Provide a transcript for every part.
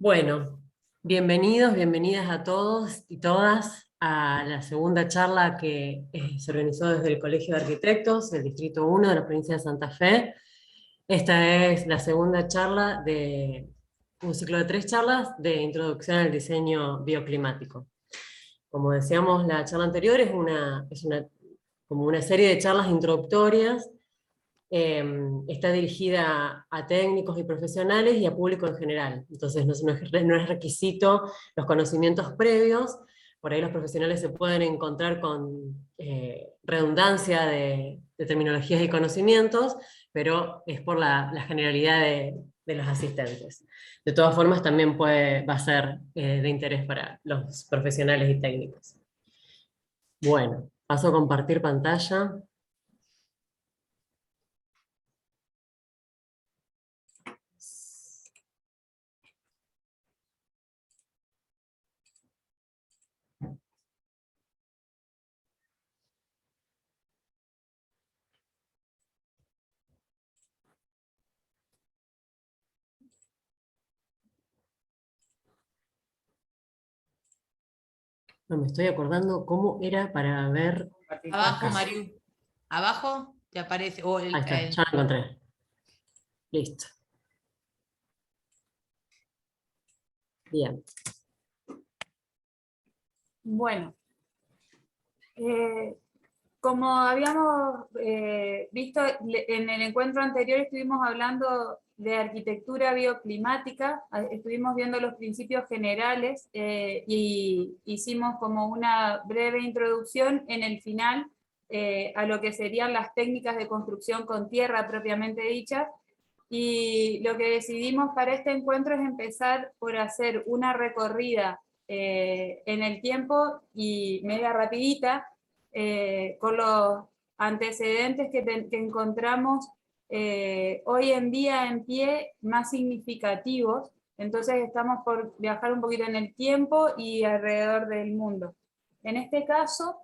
Bueno, bienvenidos, bienvenidas a todos y todas a la segunda charla que se organizó desde el Colegio de Arquitectos del Distrito 1 de la provincia de Santa Fe. Esta es la segunda charla de un ciclo de 3 charlas de introducción al diseño bioclimático. Como decíamos, la charla anterior como una serie de charlas introductorias. Está dirigida a técnicos y profesionales y a público en general. Entonces no es requisito los conocimientos previos. Por ahí los profesionales se pueden encontrar con redundancia de terminologías y conocimientos, pero es por la generalidad de los asistentes. De todas formas, también va a ser de interés para los profesionales y técnicos. Bueno, paso a compartir pantalla. No me estoy acordando cómo era para ver. Abajo, Acá. Mariu. Abajo te aparece. Ahí está, ya lo encontré. Listo. Bien. Bueno, como habíamos visto en el encuentro anterior, estuvimos hablando de arquitectura bioclimática, estuvimos viendo los principios generales y hicimos como una breve introducción en el final a lo que serían las técnicas de construcción con tierra propiamente dichas. Y lo que decidimos para este encuentro es empezar por hacer una recorrida en el tiempo y media rapidita con los antecedentes que encontramos hoy en día en pie más significativos. Entonces estamos por viajar un poquito en el tiempo y alrededor del mundo. En este caso,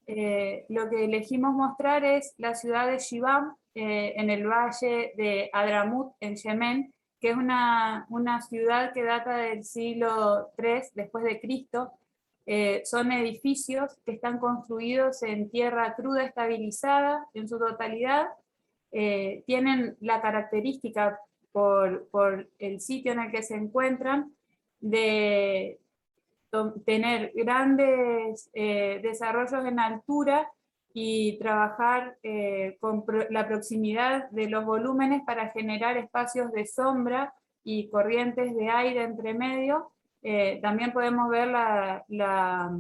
lo que elegimos mostrar es la ciudad de Shibam, en el valle de Adramut, en Yemen, que es una ciudad que data del siglo III después de Cristo. Son edificios que están construidos en tierra cruda estabilizada en su totalidad. Tienen la característica por el sitio en el que se encuentran de tener grandes desarrollos en altura y trabajar con la proximidad de los volúmenes para generar espacios de sombra y corrientes de aire entre medio. También podemos ver la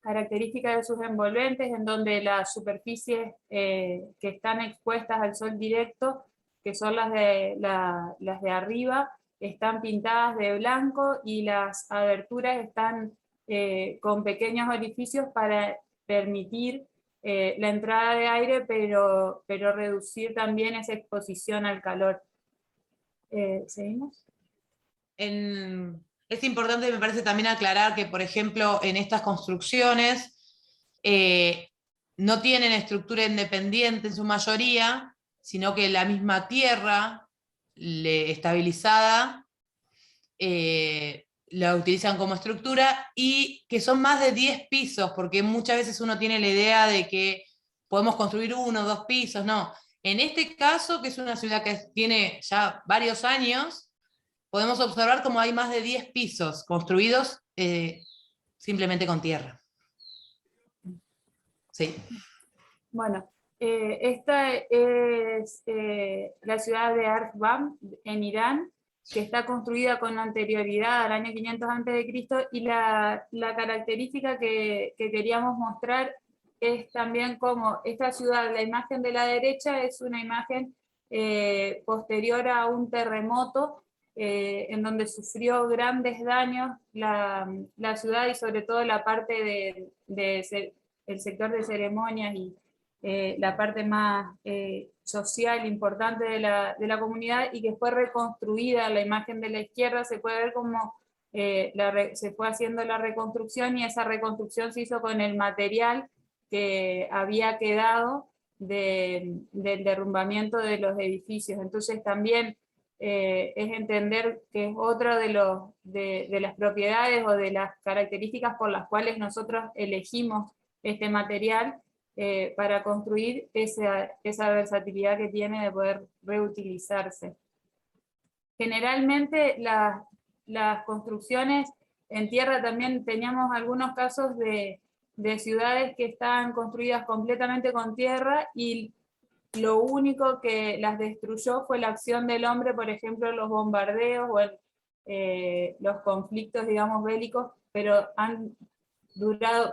característica de sus envolventes, en donde las superficies que están expuestas al sol directo, que son las de arriba, están pintadas de blanco y las aberturas están con pequeños orificios para permitir la entrada de aire, pero reducir también esa exposición al calor. ¿Seguimos? Es importante, me parece también aclarar que, por ejemplo, en estas construcciones no tienen estructura independiente en su mayoría, sino que la misma tierra estabilizada la utilizan como estructura, y que son más de 10 pisos, porque muchas veces uno tiene la idea de que podemos construir 1 o 2 pisos, no. En este caso, que es una ciudad que tiene ya varios años, podemos observar como hay más de 10 pisos construidos simplemente con tierra. Sí. Bueno, esta es la ciudad de Arqam, en Irán, que está construida con anterioridad al año 500 a.C., y la característica que queríamos mostrar es también como esta ciudad, la imagen de la derecha es una imagen posterior a un terremoto en donde sufrió grandes daños la ciudad, y sobre todo la parte el sector de ceremonias y la parte más social importante de la comunidad, y que fue reconstruida. La imagen de la izquierda se puede ver como se fue haciendo la reconstrucción, y esa reconstrucción se hizo con el material que había quedado del derrumbamiento de los edificios. Entonces también es entender que es otra de las propiedades o de las características por las cuales nosotros elegimos este material para construir esa versatilidad que tiene de poder reutilizarse. Generalmente las construcciones en tierra también teníamos algunos casos de ciudades que estaban construidas completamente con tierra y lo único que las destruyó fue la acción del hombre, por ejemplo, los bombardeos o los conflictos, digamos, bélicos, pero han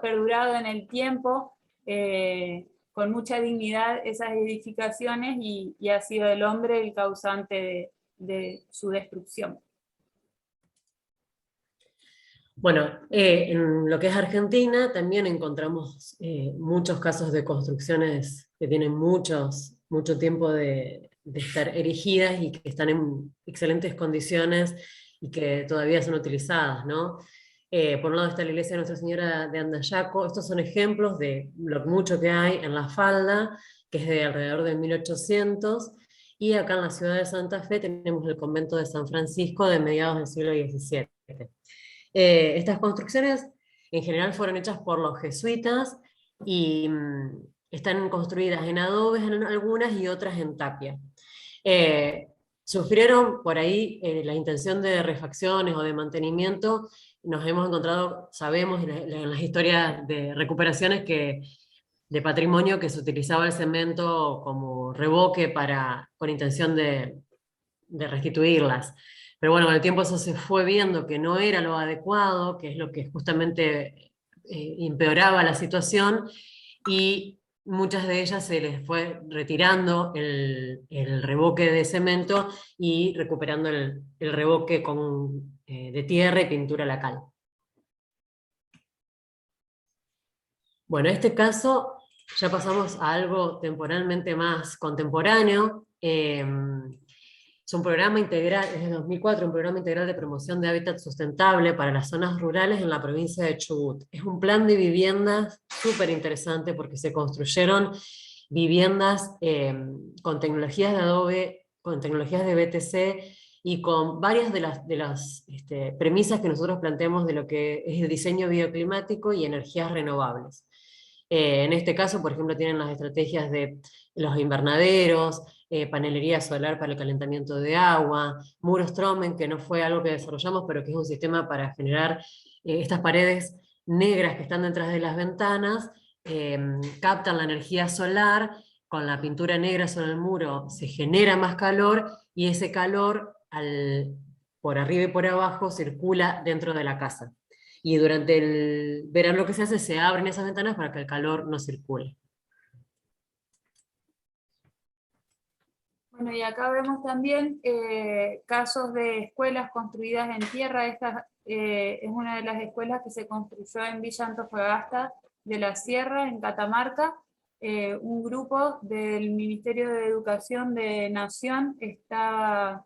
perdurado en el tiempo con mucha dignidad esas edificaciones y ha sido el hombre el causante de su destrucción. Bueno, en lo que es Argentina también encontramos muchos casos de construcciones que tienen mucho tiempo de estar erigidas y que están en excelentes condiciones y que todavía son utilizadas, ¿no? Por un lado está la iglesia de Nuestra Señora de Andayaco. Estos son ejemplos de lo mucho que hay en La Falda, que es de alrededor de 1800, y acá en la ciudad de Santa Fe tenemos el convento de San Francisco de mediados del siglo XVII. Estas construcciones en general fueron hechas por los jesuitas y están construidas en adobes en algunas y otras en tapia. Sufrieron por ahí la intención de refacciones o de mantenimiento. Nos hemos encontrado, sabemos en las historias de recuperaciones de patrimonio, que se utilizaba el cemento como revoque con intención de restituirlas. Pero bueno, con el tiempo eso se fue viendo que no era lo adecuado, que es lo que justamente empeoraba la situación, y muchas de ellas se les fue retirando el revoque de cemento y recuperando el revoque de tierra y pintura lacal. Bueno, en este caso ya pasamos a algo temporalmente más contemporáneo. Es un programa integral, es de 2004, un programa integral de promoción de hábitat sustentable para las zonas rurales en la provincia de Chubut. Es un plan de viviendas súper interesante porque se construyeron viviendas con tecnologías de adobe, con tecnologías de BTC y con varias de las premisas que nosotros planteamos de lo que es el diseño bioclimático y energías renovables. En este caso, por ejemplo, tienen las estrategias de los invernaderos, panelería solar para el calentamiento de agua, muros Stromen, que no fue algo que desarrollamos, pero que es un sistema para generar estas paredes negras que están detrás de las ventanas, captan la energía solar, con la pintura negra sobre el muro se genera más calor, y ese calor por arriba y por abajo circula dentro de la casa. Y durante el verano lo que se hace, se abren esas ventanas para que el calor no circule. Bueno, y acá vemos también casos de escuelas construidas en tierra. Esta es una de las escuelas que se construyó en Villa Antofagasta de la Sierra, en Catamarca. Un grupo del Ministerio de Educación de Nación está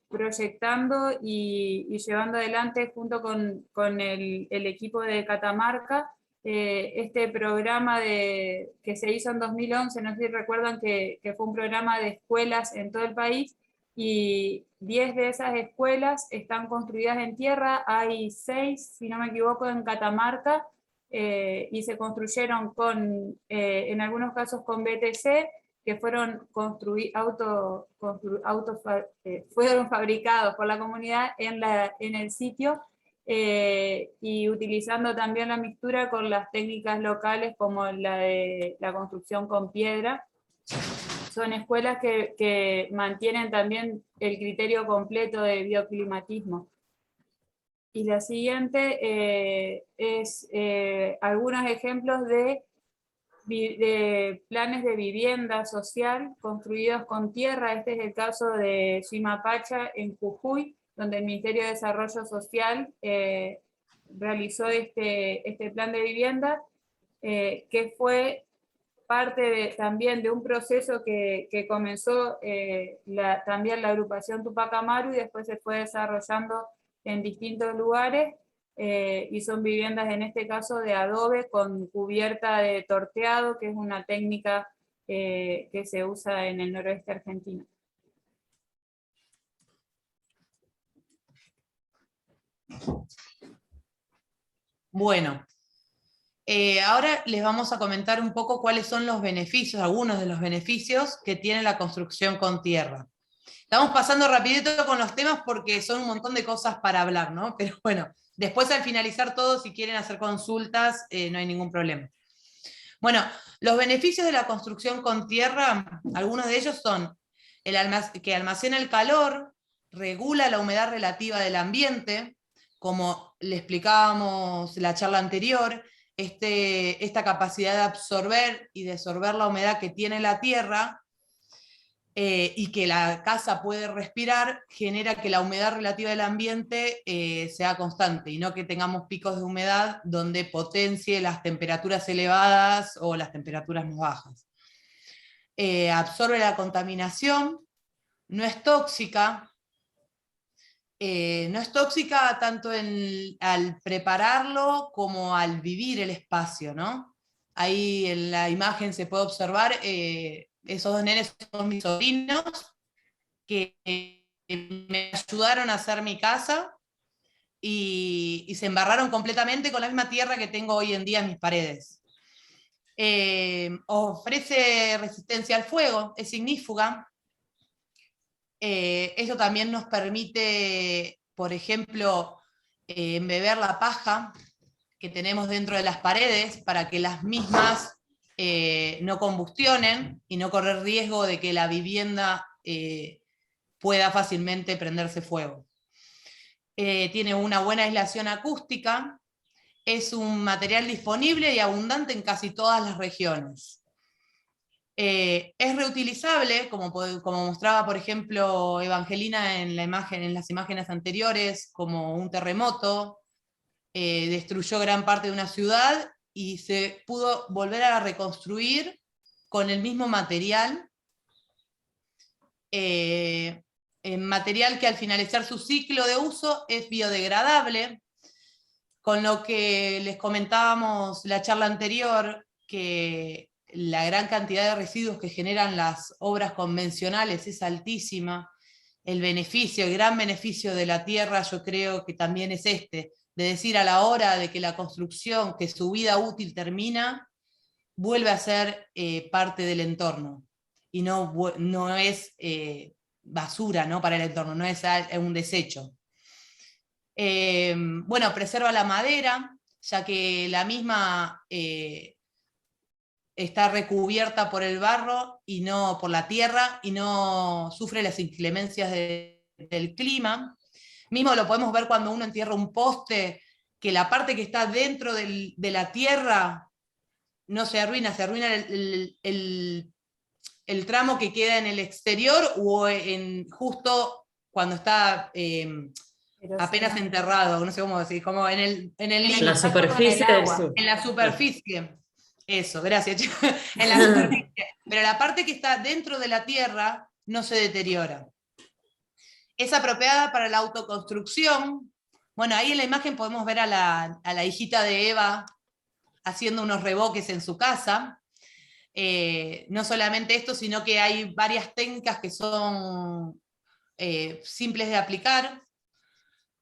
proyectando y llevando adelante junto con el equipo de Catamarca este programa que se hizo en 2011, no sé si recuerdan que fue un programa de escuelas en todo el país, y 10 de esas escuelas están construidas en tierra. Hay 6, si no me equivoco, en Catamarca, y se construyeron en algunos casos con BTC, que fueron fueron fabricados por la comunidad en el sitio, y utilizando también la mixtura con las técnicas locales como la de la construcción con piedra. Son escuelas que mantienen también el criterio completo de bioclimatismo. Y la siguiente es algunos ejemplos de planes de vivienda social construidos con tierra. Este es el caso de Chimapacha en Jujuy, donde el Ministerio de Desarrollo Social realizó este plan de vivienda, que fue parte también de un proceso que comenzó también la agrupación Tupac Amaru, y después se fue desarrollando en distintos lugares, y son viviendas en este caso de adobe con cubierta de torteado, que es una técnica que se usa en el noroeste argentino. Bueno, ahora les vamos a comentar un poco cuáles son los beneficios, algunos de los beneficios que tiene la construcción con tierra. Estamos pasando rapidito con los temas porque son un montón de cosas para hablar, ¿no? Pero bueno, después al finalizar todo, si quieren hacer consultas, no hay ningún problema. Bueno, los beneficios de la construcción con tierra, algunos de ellos son que almacena el calor, regula la humedad relativa del ambiente, como le explicábamos en la charla anterior, esta capacidad de absorber y desorber la humedad que tiene la tierra, y que la casa puede respirar, genera que la humedad relativa del ambiente sea constante, y no que tengamos picos de humedad donde potencie las temperaturas elevadas o las temperaturas más bajas. Absorbe la contaminación, no es tóxica, tanto al prepararlo como al vivir el espacio, ¿no? Ahí en la imagen se puede observar, esos dos nenes son mis sobrinos, que me ayudaron a hacer mi casa, y se embarraron completamente con la misma tierra que tengo hoy en día en mis paredes. Ofrece resistencia al fuego, es ignífuga. Eso también nos permite, por ejemplo, embeber la paja que tenemos dentro de las paredes para que las mismas no combustionen y no correr riesgo de que la vivienda pueda fácilmente prenderse fuego. Tiene una buena aislación acústica, es un material disponible y abundante en casi todas las regiones. Es reutilizable, como mostraba, por ejemplo, Evangelina en las imágenes anteriores, como un terremoto destruyó gran parte de una ciudad y se pudo volver a reconstruir con el mismo material, material que al finalizar su ciclo de uso es biodegradable, con lo que les comentábamos la charla anterior, que la gran cantidad de residuos que generan las obras convencionales es altísima. El gran beneficio de la tierra, yo creo que también es de decir, a la hora de que la construcción, que su vida útil termina, vuelve a ser parte del entorno, y no es basura, ¿no?, para el entorno, no es un desecho. Bueno, preserva la madera, ya que la misma está recubierta por el barro y no por la tierra, y no sufre las inclemencias del clima. Mismo lo podemos ver cuando uno entierra un poste, que la parte que está dentro de la tierra no se arruina, se arruina el tramo que queda en el exterior, o justo cuando está apenas enterrado, no sé cómo decir, como en la superficie del sur. En la superficie. Eso, gracias, chicos. En la superficie. Pero la parte que está dentro de la tierra no se deteriora. Es apropiada para la autoconstrucción. Bueno, ahí en la imagen podemos ver a la hijita de Eva haciendo unos revoques en su casa. No solamente esto, sino que hay varias técnicas que son simples de aplicar,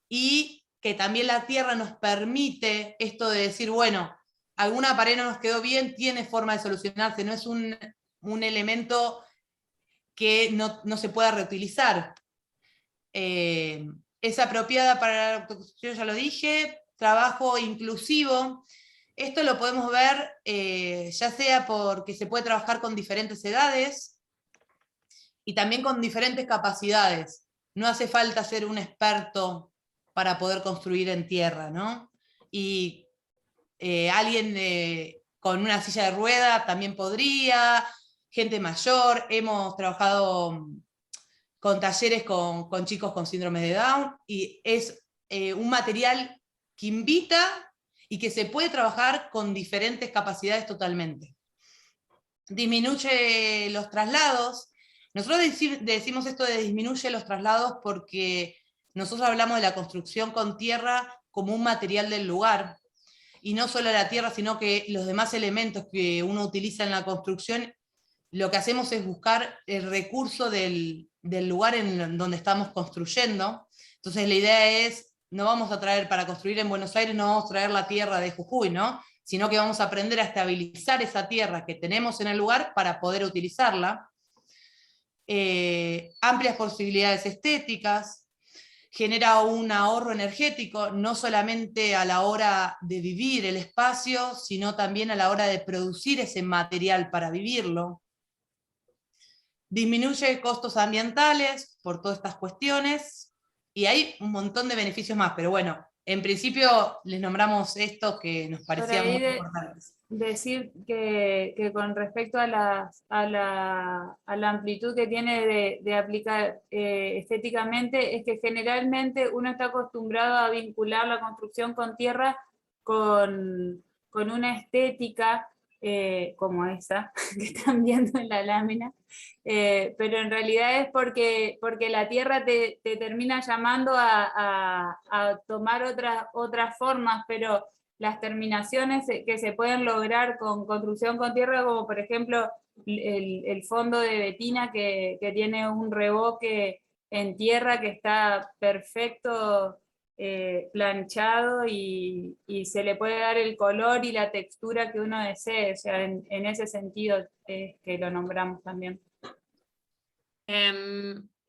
y que también la tierra nos permite esto de decir, bueno, alguna pared no nos quedó bien, tiene forma de solucionarse, no es un elemento que no se pueda reutilizar. Es apropiada para la autoconstrucción, ya lo dije. Trabajo inclusivo. Esto lo podemos ver ya sea porque se puede trabajar con diferentes edades y también con diferentes capacidades. No hace falta ser un experto para poder construir en tierra, ¿no? Y alguien con una silla de rueda también podría, gente mayor. Hemos trabajado con talleres con chicos con síndrome de Down, y es un material que invita y que se puede trabajar con diferentes capacidades totalmente. Disminuye los traslados. Nosotros decimos esto de disminuye los traslados porque nosotros hablamos de la construcción con tierra como un material del lugar, y no solo la tierra, sino que los demás elementos que uno utiliza en la construcción, lo que hacemos es buscar el recurso del lugar en donde estamos construyendo. Entonces la idea es no vamos a traer, para construir en Buenos Aires, no vamos a traer la tierra de Jujuy, ¿no? Sino que vamos a aprender a estabilizar esa tierra que tenemos en el lugar para poder utilizarla. Amplias posibilidades estéticas, genera un ahorro energético, no solamente a la hora de vivir el espacio, sino también a la hora de producir ese material para vivirlo. Disminuye costos ambientales por todas estas cuestiones, y hay un montón de beneficios más, pero bueno, en principio les nombramos estos que nos parecían muy importantes. Decir que con respecto a la amplitud que tiene de aplicar estéticamente, es que generalmente uno está acostumbrado a vincular la construcción con tierra con una estética como esa que están viendo en la lámina, pero en realidad es porque la tierra te termina llamando a tomar otras formas, pero las terminaciones que se pueden lograr con construcción con tierra, como por ejemplo el fondo de Betina que tiene un revoque en tierra que está perfecto, planchado, y se le puede dar el color y la textura que uno desee. O sea, en ese sentido que lo nombramos también.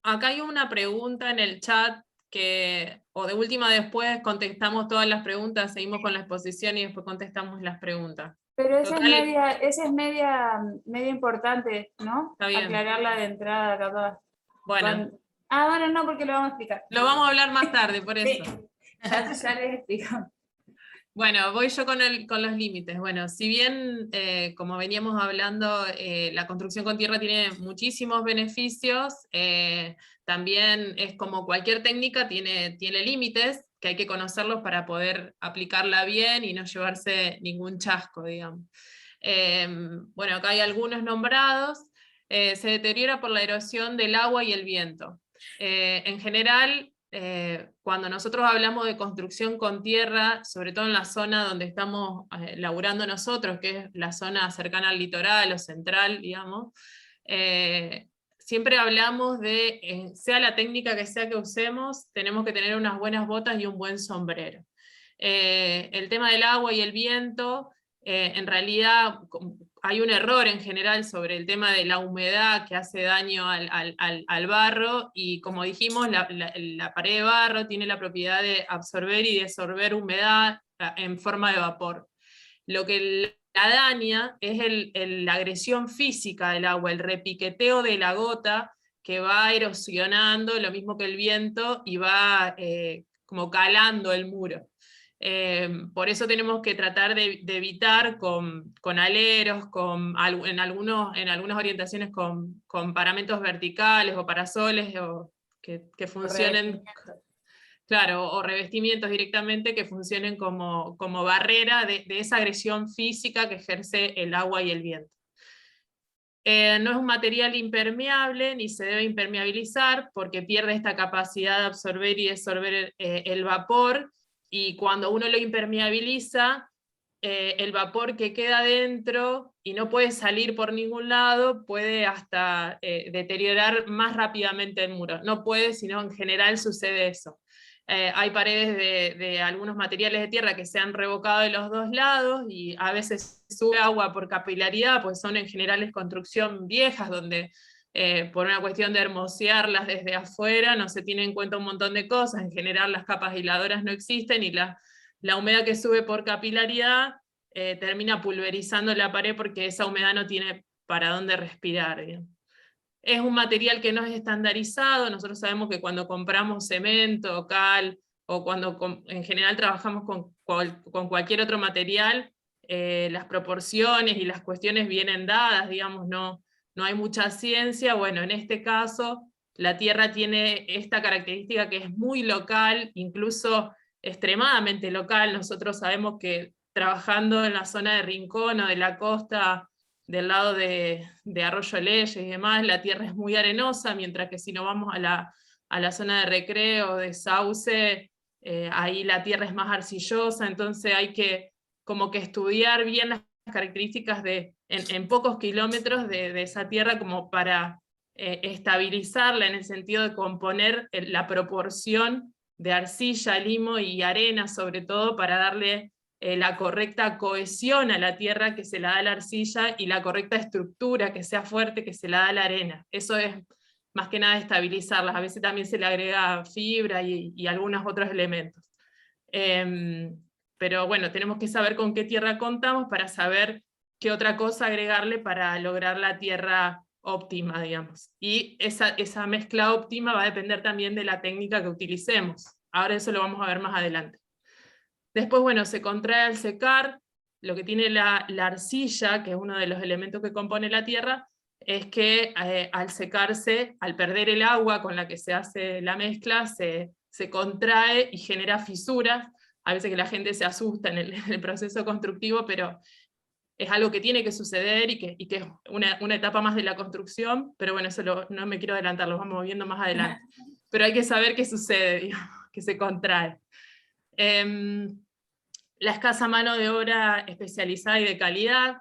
Acá hay una pregunta en el chat o de última después contestamos todas las preguntas, seguimos con la exposición y después contestamos las preguntas. Pero esa es media importante, ¿no? Está bien. Aclararla de entrada, capaz. Bueno. Bueno, no, porque lo vamos a explicar. Lo vamos a hablar más tarde, por eso. Sí, ya les explico. Bueno, voy yo con los límites. Bueno, si bien, como veníamos hablando, la construcción con tierra tiene muchísimos beneficios, también es como cualquier técnica, tiene límites, que hay que conocerlos para poder aplicarla bien y no llevarse ningún chasco, digamos. Bueno, acá hay algunos nombrados. Se deteriora por la erosión del agua y el viento. En general, cuando nosotros hablamos de construcción con tierra, sobre todo en la zona donde estamos laburando nosotros, que es la zona cercana al litoral o central, digamos, siempre hablamos de, sea la técnica que sea que usemos, tenemos que tener unas buenas botas y un buen sombrero. El tema del agua y el viento, en realidad hay un error en general sobre el tema de la humedad que hace daño al barro, y como dijimos, la pared de barro tiene la propiedad de absorber y desorber humedad en forma de vapor. Lo que la daña es la agresión física del agua, el repiqueteo de la gota que va erosionando, lo mismo que el viento, y va como calando el muro. Por eso tenemos que tratar de evitar con aleros, en algunas orientaciones con paramentos verticales o parasoles que funcionen, claro, o revestimientos directamente que funcionen como barrera de esa agresión física que ejerce el agua y el viento. No es un material impermeable ni se debe impermeabilizar porque pierde esta capacidad de absorber y desorber el vapor, y cuando uno lo impermeabiliza, el vapor que queda dentro y no puede salir por ningún lado puede hasta deteriorar más rápidamente el muro. No puede, sino en general sucede eso. Hay paredes de algunos materiales de tierra que se han revocado de los dos lados, y a veces sube agua por capilaridad, pues son en general construcción viejas, donde por una cuestión de hermosearlas desde afuera no se tiene en cuenta un montón de cosas. En general las capas aisladoras no existen, y la humedad que sube por capilaridad termina pulverizando la pared porque esa humedad no tiene para dónde respirar, digamos. Es un material que no es estandarizado. Nosotros sabemos que cuando compramos cemento, cal, o cuando en general trabajamos con cualquier otro material, las proporciones y las cuestiones vienen dadas, digamos, no hay mucha ciencia. Bueno, en este caso, la tierra tiene esta característica que es muy local, incluso extremadamente local. Nosotros sabemos que trabajando en la zona de Rincón o de la costa, del lado de Arroyo Leyes y demás, la tierra es muy arenosa, mientras que si nos vamos a la zona de Recreo, de Sauce, ahí la tierra es más arcillosa. Entonces hay que como que estudiar bien las características en pocos kilómetros de esa tierra, como para estabilizarla, en el sentido de componer la proporción de arcilla, limo y arena, sobre todo para darle la correcta cohesión a la tierra que se la da la arcilla y la correcta estructura que sea fuerte que se la da la arena. Eso es más que nada estabilizarlas. A veces también se le agrega fibra y algunos otros elementos. Pero bueno, tenemos que saber con qué tierra contamos para saber qué otra cosa agregarle para lograr la tierra óptima, digamos. Y esa mezcla óptima va a depender también de la técnica que utilicemos. Ahora eso lo vamos a ver más adelante. Después, bueno, se contrae al secar. Lo que tiene la arcilla, que es uno de los elementos que compone la tierra, es que al secarse, al perder el agua con la que se hace la mezcla, se contrae y genera fisuras. A veces que la gente se asusta en el proceso constructivo, pero es algo que tiene que suceder y que es una etapa más de la construcción, pero bueno, eso no me quiero adelantar, lo vamos viendo más adelante. Pero hay que saber qué sucede, digamos, que se contrae. La escasa mano de obra especializada y de calidad,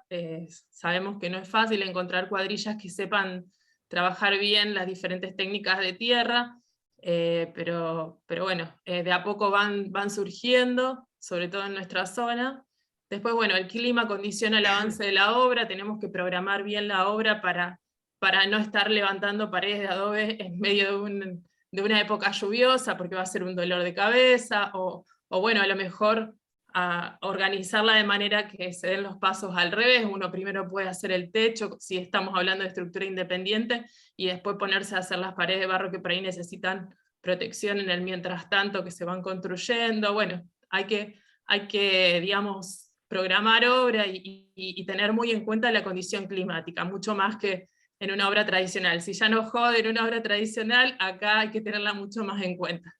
sabemos que no es fácil encontrar cuadrillas que sepan trabajar bien las diferentes técnicas de tierra, pero bueno, de a poco van surgiendo, sobre todo en nuestra zona. Después, bueno, el clima condiciona el avance de la obra, tenemos que programar bien la obra para no estar levantando paredes de adobe en medio de una época lluviosa, porque va a ser un dolor de cabeza, o bueno, a lo mejor a organizarla de manera que se den los pasos al revés. Uno primero puede hacer el techo, si estamos hablando de estructura independiente, y después ponerse a hacer las paredes de barro que por ahí necesitan protección en el mientras tanto que se van construyendo. Bueno, hay que digamos, programar obra y tener muy en cuenta la condición climática, mucho más que en una obra tradicional. Si ya no jode en una obra tradicional, acá hay que tenerla mucho más en cuenta.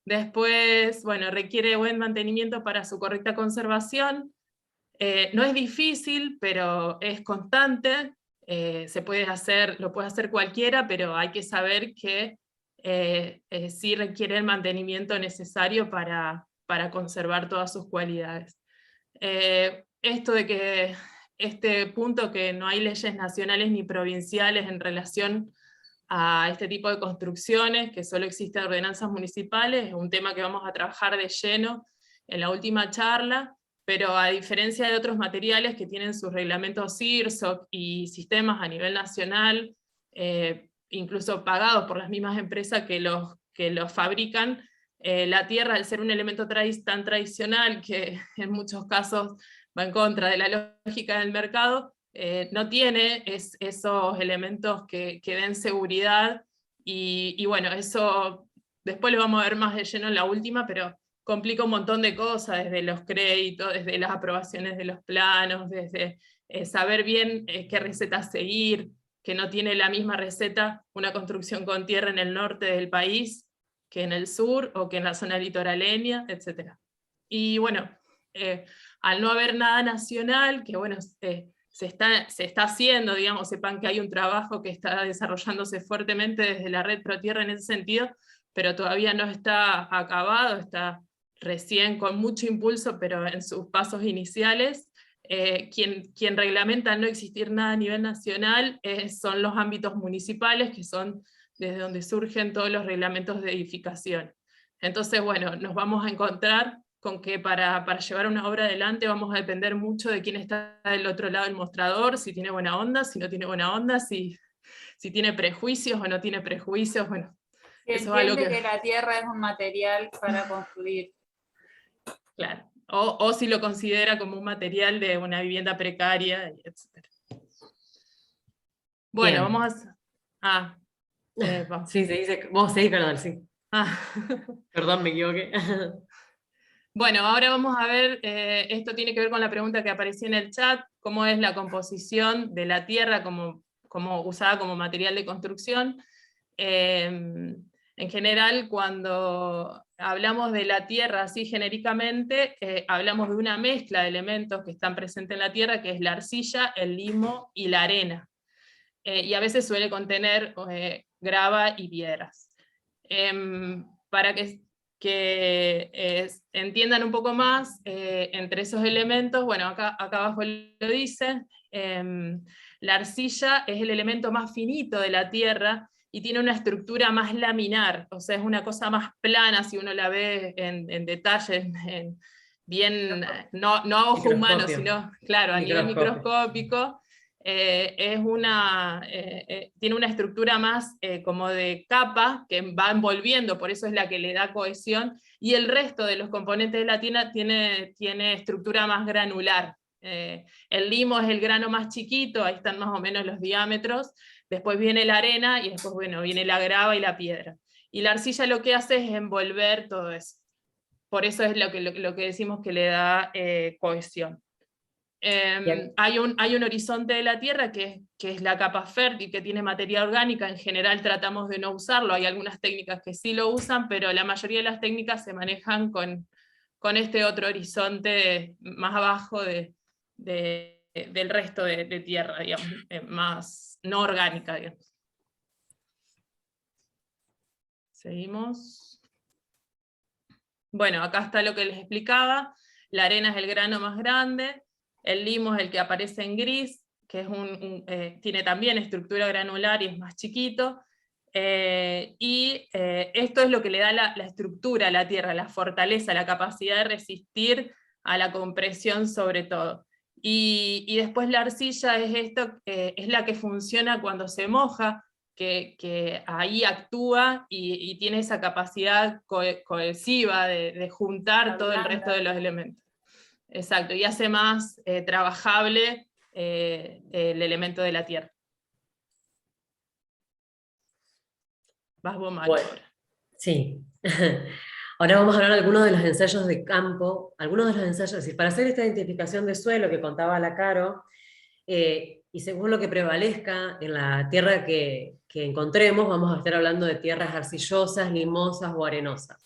Después, bueno, requiere buen mantenimiento para su correcta conservación. No es difícil, pero es constante. Lo puede hacer cualquiera, pero hay que saber que sí requiere el mantenimiento necesario para conservar todas sus cualidades. Esto de que este punto que no hay leyes nacionales ni provinciales en relación a este tipo de construcciones, que solo existen ordenanzas municipales, es un tema que vamos a trabajar de lleno en la última charla, pero a diferencia de otros materiales que tienen sus reglamentos IRSOC y sistemas a nivel nacional, incluso pagados por las mismas empresas que los fabrican, la tierra, al ser un elemento tan tradicional que en muchos casos va en contra de la lógica del mercado, no tiene esos elementos que den seguridad, y bueno, eso después lo vamos a ver más de lleno en la última, pero complica un montón de cosas, desde los créditos, desde las aprobaciones de los planos, desde saber bien qué receta seguir, que no tiene la misma receta una construcción con tierra en el norte del país que en el sur, o que en la zona litoraleña, etc. Y bueno, al no haber nada nacional, que bueno, se está haciendo, digamos, sepan que hay un trabajo que está desarrollándose fuertemente desde la Red Pro Tierra en ese sentido, pero todavía no está acabado, está recién con mucho impulso, pero en sus pasos iniciales. Quien reglamenta al no existir nada a nivel nacional son los ámbitos municipales, que son desde donde surgen todos los reglamentos de edificación. Entonces, bueno, nos vamos a encontrar con que para llevar una obra adelante vamos a depender mucho de quién está del otro lado del mostrador, si tiene buena onda, si no tiene buena onda, si tiene prejuicios o no tiene prejuicios. Bueno, si eso es algo que la tierra es un material para construir. Claro, o si lo considera como un material de una vivienda precaria, etc. Bueno, Bien. vamos a... vamos. Sí, se dice, vos seguís, perdón, sí. Perdón, me equivoqué. Bueno, ahora vamos a ver, esto tiene que ver con la pregunta que apareció en el chat, cómo es la composición de la tierra como usada como material de construcción. En general, cuando hablamos de la tierra así genéricamente, hablamos de una mezcla de elementos que están presentes en la tierra, que es la arcilla, el limo y la arena. Y a veces suele contener grava y piedras. Para que entiendan un poco más, entre esos elementos, bueno, acá abajo lo dice, la arcilla es el elemento más finito de la tierra, y tiene una estructura más laminar, o sea, es una cosa más plana si uno la ve en detalle, bien, no a ojo humano, sino, claro, a nivel microscópico. Tiene una estructura más como de capa que va envolviendo, por eso es la que le da cohesión, y el resto de los componentes de la tierra tiene estructura más granular. El limo es el grano más chiquito, ahí están más o menos los diámetros, después viene la arena y después viene la grava y la piedra. Y la arcilla lo que hace es envolver todo eso. Por eso es lo que decimos que le da cohesión. Hay un horizonte de la Tierra que es la capa fértil, que tiene materia orgánica. En general tratamos de no usarlo, hay algunas técnicas que sí lo usan, pero la mayoría de las técnicas se manejan con este otro horizonte más abajo del resto de tierra, digamos, más no orgánica, digamos. Seguimos. Bueno, acá está lo que les explicaba. La arena es el grano más grande, el limo es el que aparece en gris, que es tiene también estructura granular y es más chiquito. Esto es lo que le da la estructura a la tierra, la fortaleza, la capacidad de resistir a la compresión sobre todo. Y después la arcilla es la que funciona cuando se moja, que ahí actúa y tiene esa capacidad cohesiva de juntar todo el resto de los elementos. Exacto, y hace más trabajable el elemento de la tierra. Vas vos, Mario. Bueno, sí. Ahora vamos a hablar de algunos de los ensayos de campo, algunos de los ensayos, es decir, para hacer esta identificación de suelo que contaba la Caro, y según lo que prevalezca en la tierra que encontremos, vamos a estar hablando de tierras arcillosas, limosas o arenosas.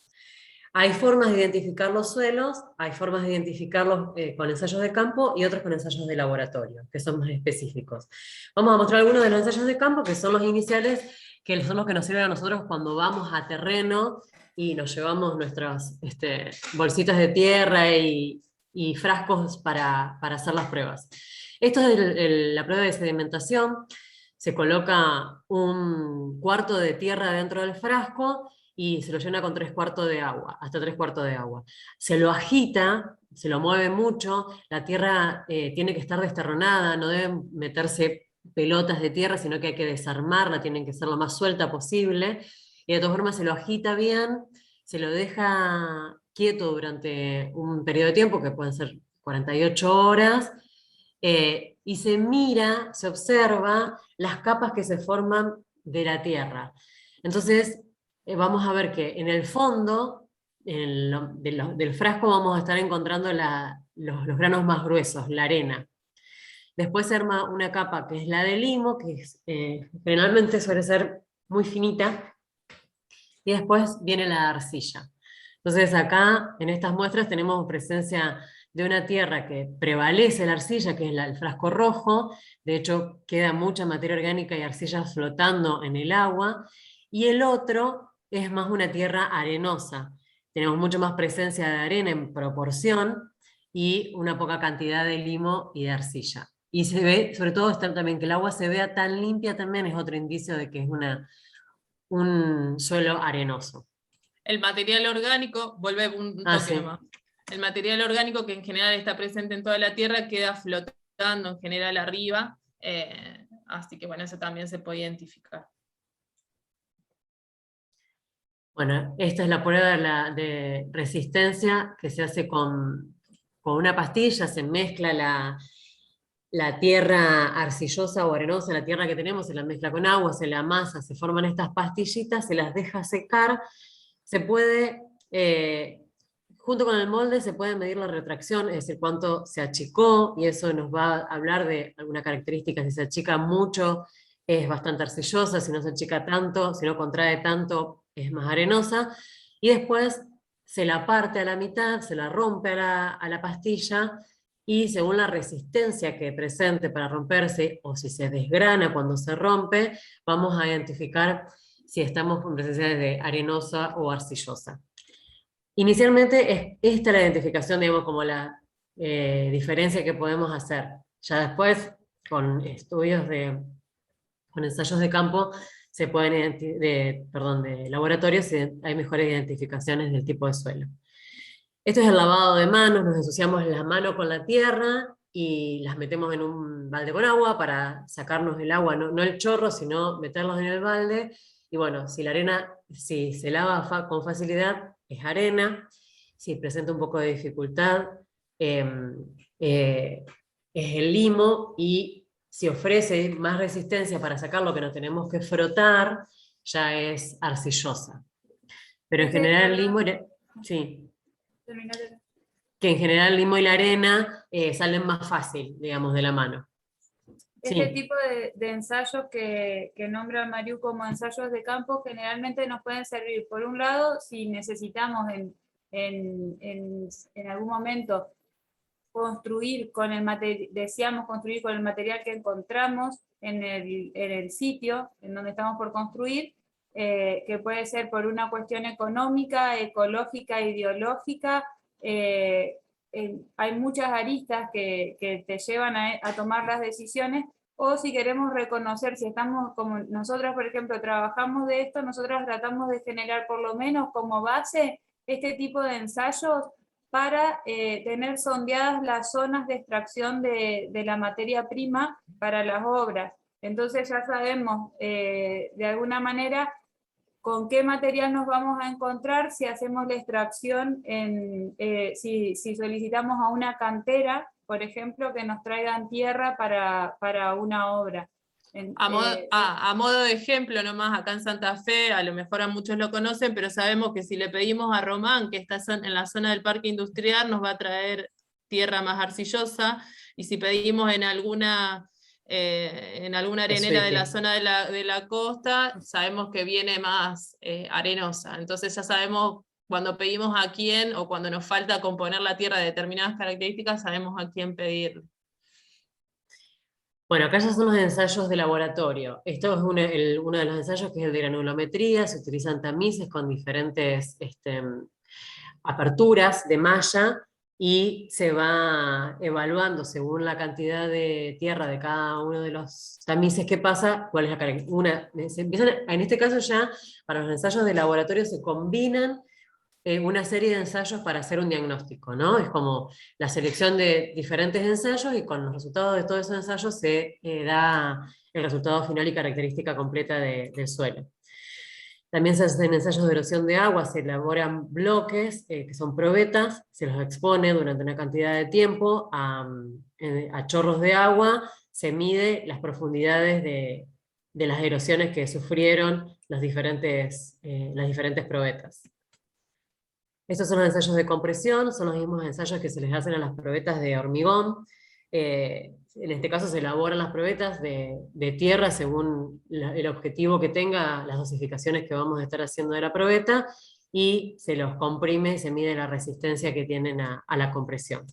Hay formas de identificar los suelos, hay formas de identificarlos con ensayos de campo y otros con ensayos de laboratorio, que son más específicos. Vamos a mostrar algunos de los ensayos de campo, que son los iniciales, que son los que nos sirven a nosotros cuando vamos a terreno y nos llevamos nuestras bolsitas de tierra y frascos para hacer las pruebas. Esto es la prueba de sedimentación. Se coloca un cuarto de tierra dentro del frasco y se lo llena con 3/4 de agua, hasta 3/4 de agua. Se lo agita, se lo mueve mucho, la tierra tiene que estar desterronada, no deben meterse pelotas de tierra, sino que hay que desarmarla, tienen que ser lo más suelta posible, y de todas formas se lo agita bien, se lo deja quieto durante un periodo de tiempo, que pueden ser 48 horas, y se mira, se observa las capas que se forman de la tierra. Entonces, vamos a ver que en el fondo del frasco vamos a estar encontrando los granos más gruesos, la arena. Después se arma una capa que es la de limo, que generalmente suele ser muy finita, y después viene la arcilla. Entonces acá, en estas muestras, tenemos presencia de una tierra que prevalece la arcilla, que es el frasco rojo, de hecho queda mucha materia orgánica y arcilla flotando en el agua, y el otro es más una tierra arenosa. Tenemos mucho más presencia de arena en proporción y una poca cantidad de limo y de arcilla. Y se ve, sobre todo también que el agua se vea tan limpia también es otro indicio de que es un suelo arenoso. El material orgánico, vuelve un toque sí. nomás. El material orgánico que en general está presente en toda la tierra queda flotando en general arriba, así que bueno, eso también se puede identificar. Bueno, esta es la prueba de resistencia que se hace con una pastilla, se mezcla la tierra arcillosa o arenosa, la tierra que tenemos, se la mezcla con agua, se la amasa, se forman estas pastillitas, se las deja secar, se puede, junto con el molde se puede medir la retracción, es decir, cuánto se achicó, y eso nos va a hablar de alguna característica. Si se achica mucho, es bastante arcillosa; si no se achica tanto, si no contrae tanto, es más arenosa. Y después se la parte a la mitad, se la rompe a la pastilla, y según la resistencia que presente para romperse, o si se desgrana cuando se rompe, vamos a identificar si estamos en presencia de arenosa o arcillosa. Inicialmente es esta la identificación, digamos, como la diferencia que podemos hacer. Ya después, con estudios con ensayos de campo, se pueden de laboratorio, hay mejores identificaciones del tipo de suelo. Esto es el lavado de manos, nos ensuciamos las manos con la tierra y las metemos en un balde con agua para sacarnos el agua, no el chorro, sino meterlos en el balde. Y bueno, si se lava con facilidad, es arena. Si presenta un poco de dificultad, es el limo. Y si ofrece más resistencia para sacar lo que nos tenemos que frotar, ya es arcillosa. Pero en general el limo, sí, que en general el limo y la arena salen más fácil, digamos, de la mano. Este Sí. tipo de ensayos que nombra Mariu como ensayos de campo generalmente nos pueden servir, por un lado, si necesitamos en algún momento construir con el construir con el material que encontramos en el sitio en donde estamos por construir, que puede ser por una cuestión económica, ecológica, ideológica. Hay muchas aristas que te llevan a tomar las decisiones, o si queremos reconocer, si estamos como nosotras, por ejemplo, trabajamos de esto, nosotras tratamos de generar por lo menos como base este tipo de ensayos para tener sondeadas las zonas de extracción de la materia prima para las obras. Entonces ya sabemos de alguna manera con qué material nos vamos a encontrar si hacemos la extracción, si solicitamos a una cantera, por ejemplo, que nos traigan tierra para una obra. A modo de ejemplo nomás, acá en Santa Fe, a lo mejor a muchos lo conocen, pero sabemos que si le pedimos a Román, que está en la zona del parque industrial, nos va a traer tierra más arcillosa, y si pedimos en alguna arenera de la zona de la costa, sabemos que viene más arenosa. Entonces ya sabemos cuando pedimos a quién, o cuando nos falta componer la tierra de determinadas características, sabemos a quién pedir. Bueno, acá ya son los ensayos de laboratorio. Esto es uno de los ensayos, que es el de granulometría. Se utilizan tamices con diferentes aperturas de malla, y se va evaluando según la cantidad de tierra de cada uno de los tamices que pasa, cuál es la característica. En este caso ya, para los ensayos de laboratorio se combinan una serie de ensayos para hacer un diagnóstico, ¿no? Es como la selección de diferentes ensayos, y con los resultados de todos esos ensayos se da el resultado final y característica completa del suelo. También se hacen ensayos de erosión de agua, se elaboran bloques, que son probetas, se los expone durante una cantidad de tiempo a chorros de agua, se mide las profundidades de las erosiones que sufrieron las diferentes probetas. Estos son los ensayos de compresión, son los mismos ensayos que se les hacen a las probetas de hormigón. En este caso se elaboran las probetas de tierra según el objetivo que tenga, las dosificaciones que vamos a estar haciendo de la probeta, y se los comprime y se mide la resistencia que tienen a la compresión.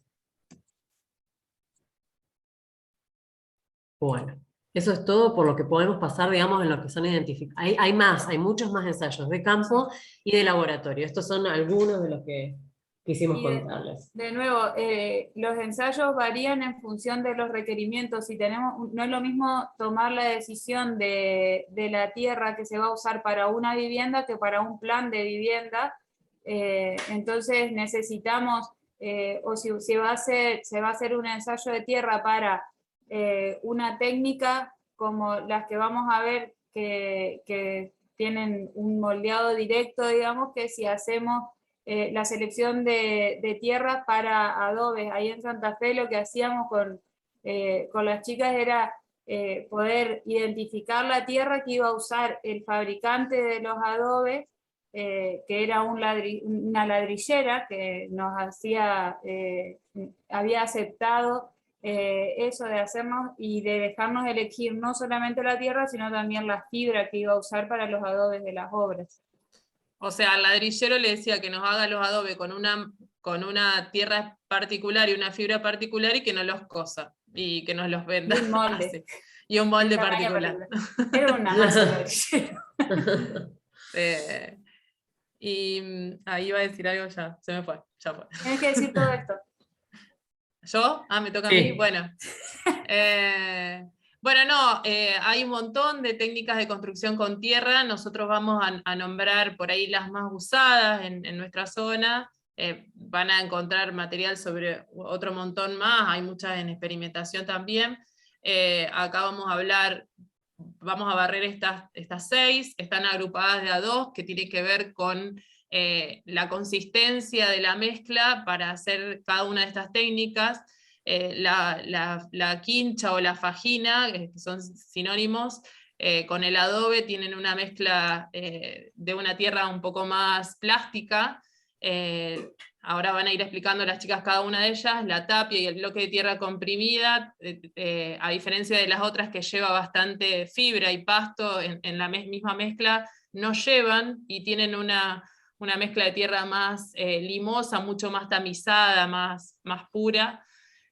Bueno, eso es todo por lo que podemos pasar, digamos, en lo que son identificados. Hay muchos más ensayos de campo y de laboratorio. Estos son algunos de los que quisimos contarles. De nuevo, los ensayos varían en función de los requerimientos. No es lo mismo tomar la decisión de la tierra que se va a usar para una vivienda que para un plan de vivienda. Entonces necesitamos, o si se va a hacer un ensayo de tierra para una técnica como las que vamos a ver que tienen un moldeado directo, digamos, que si hacemos la selección de tierra para adobes. Ahí en Santa Fe lo que hacíamos con las chicas era poder identificar la tierra que iba a usar el fabricante de los adobes, que era una ladrillera que nos había aceptado eso de hacernos y de dejarnos elegir no solamente la tierra, sino también la fibra que iba a usar para los adobes de las obras. O sea, al ladrillero le decía que nos haga los adobes con una tierra particular y una fibra particular, y que nos los cosa, y que nos los venda. Y un molde. Y un molde particular. Era una masa ladrillera. Y ahí iba a decir algo, ya se me fue. Tienes que decir todo esto. ¿Yo? Me toca a Sí. mí. Bueno. Bueno, no, hay un montón de técnicas de construcción con tierra. Nosotros vamos a nombrar por ahí las más usadas en nuestra zona. Van a encontrar material sobre otro montón más, hay muchas en experimentación también. Acá vamos a hablar, vamos a barrer estas 6, están agrupadas de a 2, que tienen que ver con la consistencia de la mezcla para hacer cada una de estas técnicas. La quincha o la fajina, que son sinónimos, con el adobe tienen una mezcla de una tierra un poco más plástica. Ahora van a ir explicando las chicas cada una de ellas. La tapia y el bloque de tierra comprimida, a diferencia de las otras que lleva bastante fibra y pasto en la misma mezcla, no llevan y tienen una mezcla de tierra más limosa, mucho más tamizada, más pura.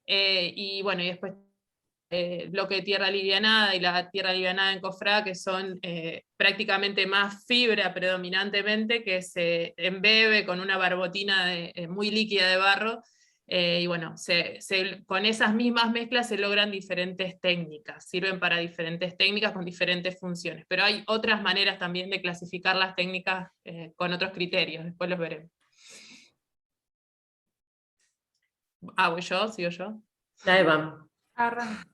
Y bueno, y después el bloque de tierra alivianada y la tierra alivianada en Cofrá, que son prácticamente más fibra predominantemente, que se embebe con una barbotina muy líquida de barro. Y bueno, con esas mismas mezclas se logran diferentes técnicas, sirven para diferentes técnicas con diferentes funciones, pero hay otras maneras también de clasificar las técnicas con otros criterios, después los veremos. ¿Voy yo? ¿Sigo yo? La Eva. Arranca.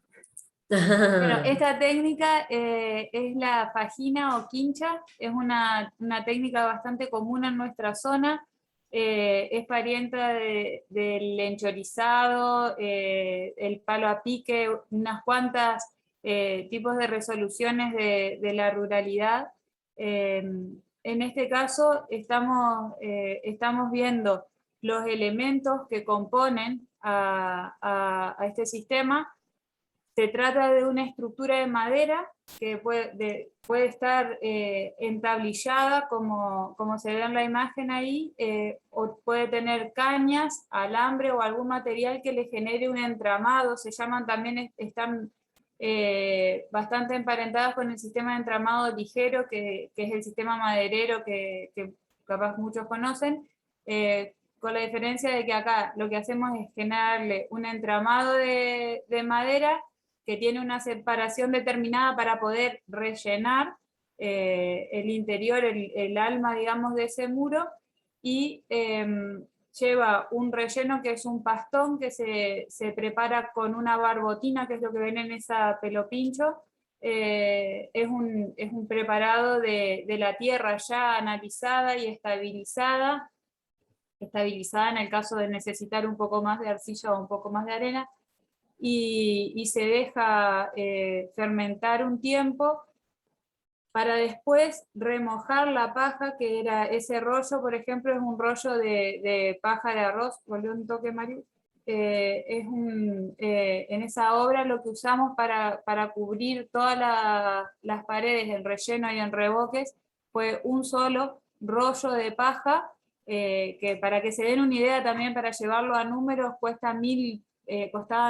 Bueno, esta técnica es la fajina o quincha, es una técnica bastante común en nuestra zona, es parienta del enchorizado, el palo a pique, unas cuantas tipos de resoluciones de la ruralidad. En este caso estamos viendo los elementos que componen a este sistema. Se trata de una estructura de madera que puede estar entablillada, como se ve en la imagen ahí, o puede tener cañas, alambre o algún material que le genere un entramado. Se llaman también, están bastante emparentadas con el sistema de entramado ligero, que es el sistema maderero que capaz muchos conocen, con la diferencia de que acá lo que hacemos es generarle un entramado de madera que tiene una separación determinada para poder rellenar el interior, el alma, digamos, de ese muro, y lleva un relleno que es un pastón que se prepara con una barbotina, que es lo que ven en esa pelopincho. Es un preparado de la tierra ya analizada y estabilizada en el caso de necesitar un poco más de arcilla o un poco más de arena, y se deja fermentar un tiempo para después remojar la paja, que era ese rollo, por ejemplo, es un rollo de paja de arroz. Volvió un toque, Mario. En esa obra lo que usamos para cubrir todas las paredes, el relleno y en revoques, fue un solo rollo de paja, que para que se den una idea también, para llevarlo a números, costaba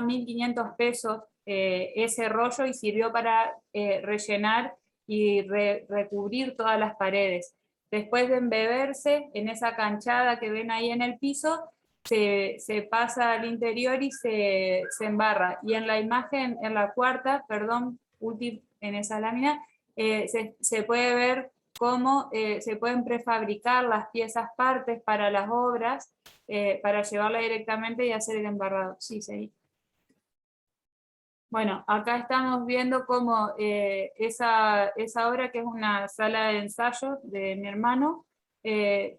1.500 pesos ese rollo, y sirvió para rellenar y recubrir todas las paredes. Después de embeberse en esa canchada que ven ahí en el piso, se pasa al interior y se embarra. Y en la imagen, en la cuarta, perdón, última, en esa lámina, se puede ver cómo se pueden prefabricar las piezas partes para las obras, para llevarla directamente y hacer el embarrado. Sí, sí. Bueno, acá estamos viendo cómo esa obra, que es una sala de ensayo de mi hermano,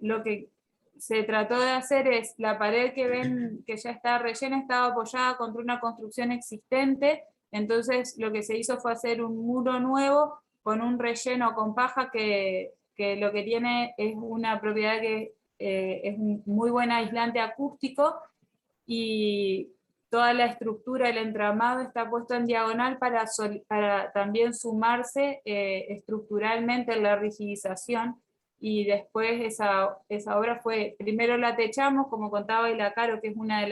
lo que se trató de hacer es, la pared que ven que ya está rellena estaba apoyada contra una construcción existente, entonces lo que se hizo fue hacer un muro nuevo con un relleno con paja que lo que tiene es una propiedad que es un muy buen aislante acústico, y toda la estructura, el entramado está puesto en diagonal para también sumarse estructuralmente en la rigidización. Y después esa obra fue, primero la techamos, como contaba Ila Caro, que es una de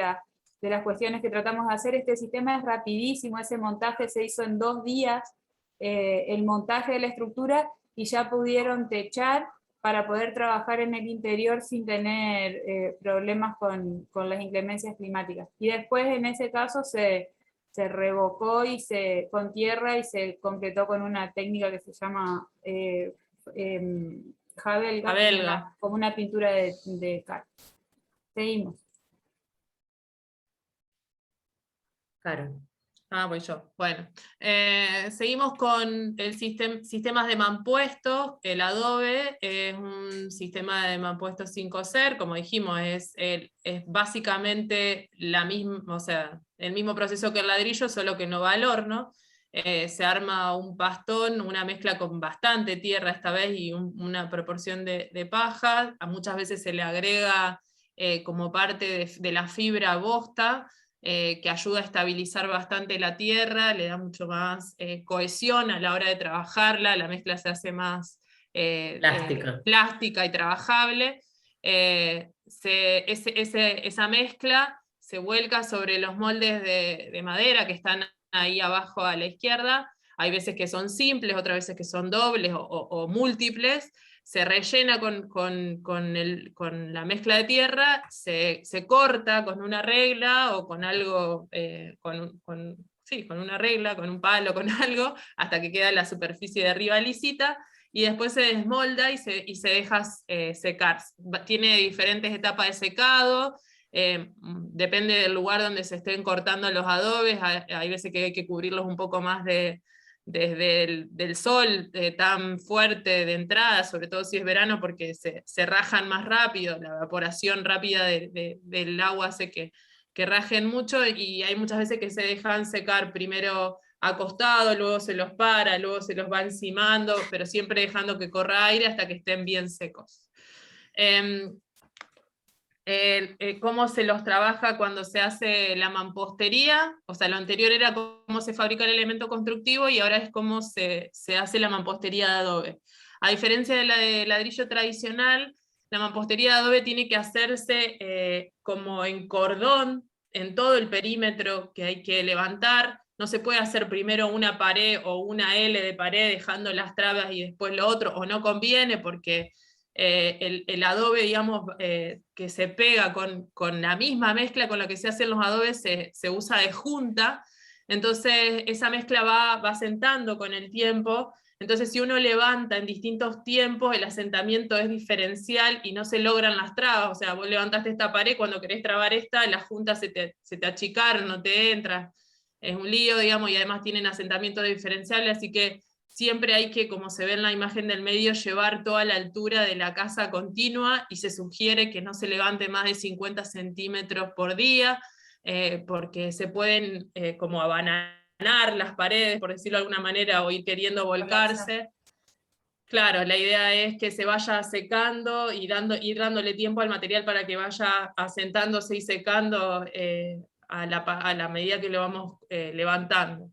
las cuestiones que tratamos de hacer. Este sistema es rapidísimo, ese montaje se hizo en 2 días, el montaje de la estructura, y ya pudieron techar para poder trabajar en el interior sin tener problemas con las inclemencias climáticas. Y después, en ese caso, se se revocó con tierra y se completó con una técnica que se llama javelga, Javelga. como una pintura de cal. Seguimos. Claro. Voy yo. Bueno, seguimos con el sistemas de mampuestos. El Adobe es un sistema de mampuestos sin coser, como dijimos, es básicamente la misma, o sea, el mismo proceso que el ladrillo, solo que no va al horno. Se arma un pastón, una mezcla con bastante tierra esta vez y una proporción de paja. Muchas veces se le agrega como parte de la fibra bosta, que ayuda a estabilizar bastante la tierra, le da mucho más cohesión a la hora de trabajarla, la mezcla se hace más plástica y trabajable. Esa mezcla se vuelca sobre los moldes de madera que están ahí abajo a la izquierda. Hay veces que son simples, otras veces que son dobles o múltiples. Se rellena con la mezcla de tierra, se corta con una regla o con algo, con una regla, con un palo, con algo, hasta que queda la superficie de arriba lisita, y después se desmolda y se deja secar. Tiene diferentes etapas de secado, depende del lugar donde se estén cortando los adobes, hay veces que hay que cubrirlos un poco más desde del sol tan fuerte de entrada, sobre todo si es verano, porque se rajan más rápido, la evaporación rápida del agua hace que rajen mucho, y hay muchas veces que se dejan secar primero acostado, luego se los para, luego se los va encimando, pero siempre dejando que corra aire hasta que estén bien secos. Cómo se los trabaja cuando se hace la mampostería, o sea, lo anterior era cómo se fabrica el elemento constructivo y ahora es cómo se hace la mampostería de adobe. A diferencia de la de ladrillo tradicional, la mampostería de adobe tiene que hacerse como en cordón, en todo el perímetro que hay que levantar. No se puede hacer primero una pared o una L de pared dejando las trabas y después lo otro, o no conviene porque el adobe, digamos, que se pega con la misma mezcla con la que se hacen los adobes, se usa de junta, entonces esa mezcla va asentando con el tiempo, entonces si uno levanta en distintos tiempos, el asentamiento es diferencial y no se logran las trabas, o sea, vos levantaste esta pared, cuando querés trabar esta, las juntas se te achicaron, no te entras, es un lío, digamos, y además tienen asentamientos diferenciales, así que siempre hay que, como se ve en la imagen del medio, llevar toda la altura de la casa continua, y se sugiere que no se levante más de 50 centímetros por día, porque se pueden como abananar las paredes, por decirlo de alguna manera, o ir queriendo volcarse. Claro, la idea es que se vaya secando y ir dándole tiempo al material para que vaya asentándose y secando a la medida que lo vamos levantando.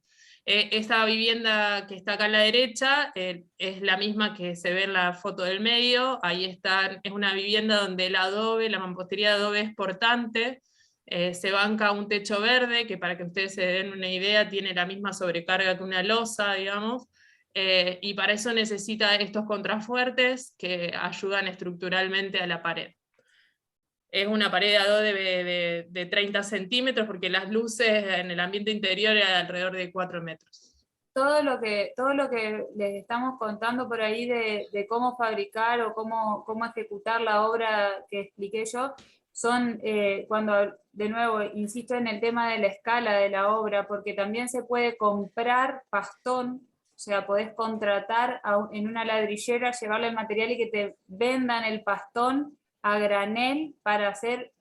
Esta vivienda que está acá a la derecha es la misma que se ve en la foto del medio. Ahí es una vivienda donde el adobe, la mampostería de adobe es portante. Se banca un techo verde, que para que ustedes se den una idea, tiene la misma sobrecarga que una losa, digamos. Y para eso necesita estos contrafuertes que ayudan estructuralmente a la pared. Es una pared de adobe de 30 centímetros, porque las luces en el ambiente interior eran alrededor de 4 metros. Todo lo que les estamos contando por ahí de cómo fabricar o cómo ejecutar la obra que expliqué yo, son cuando, de nuevo, insisto en el tema de la escala de la obra, porque también se puede comprar pastón, o sea, podés contratar en una ladrillera, llevarle el material y que te vendan el pastón a granel para hacer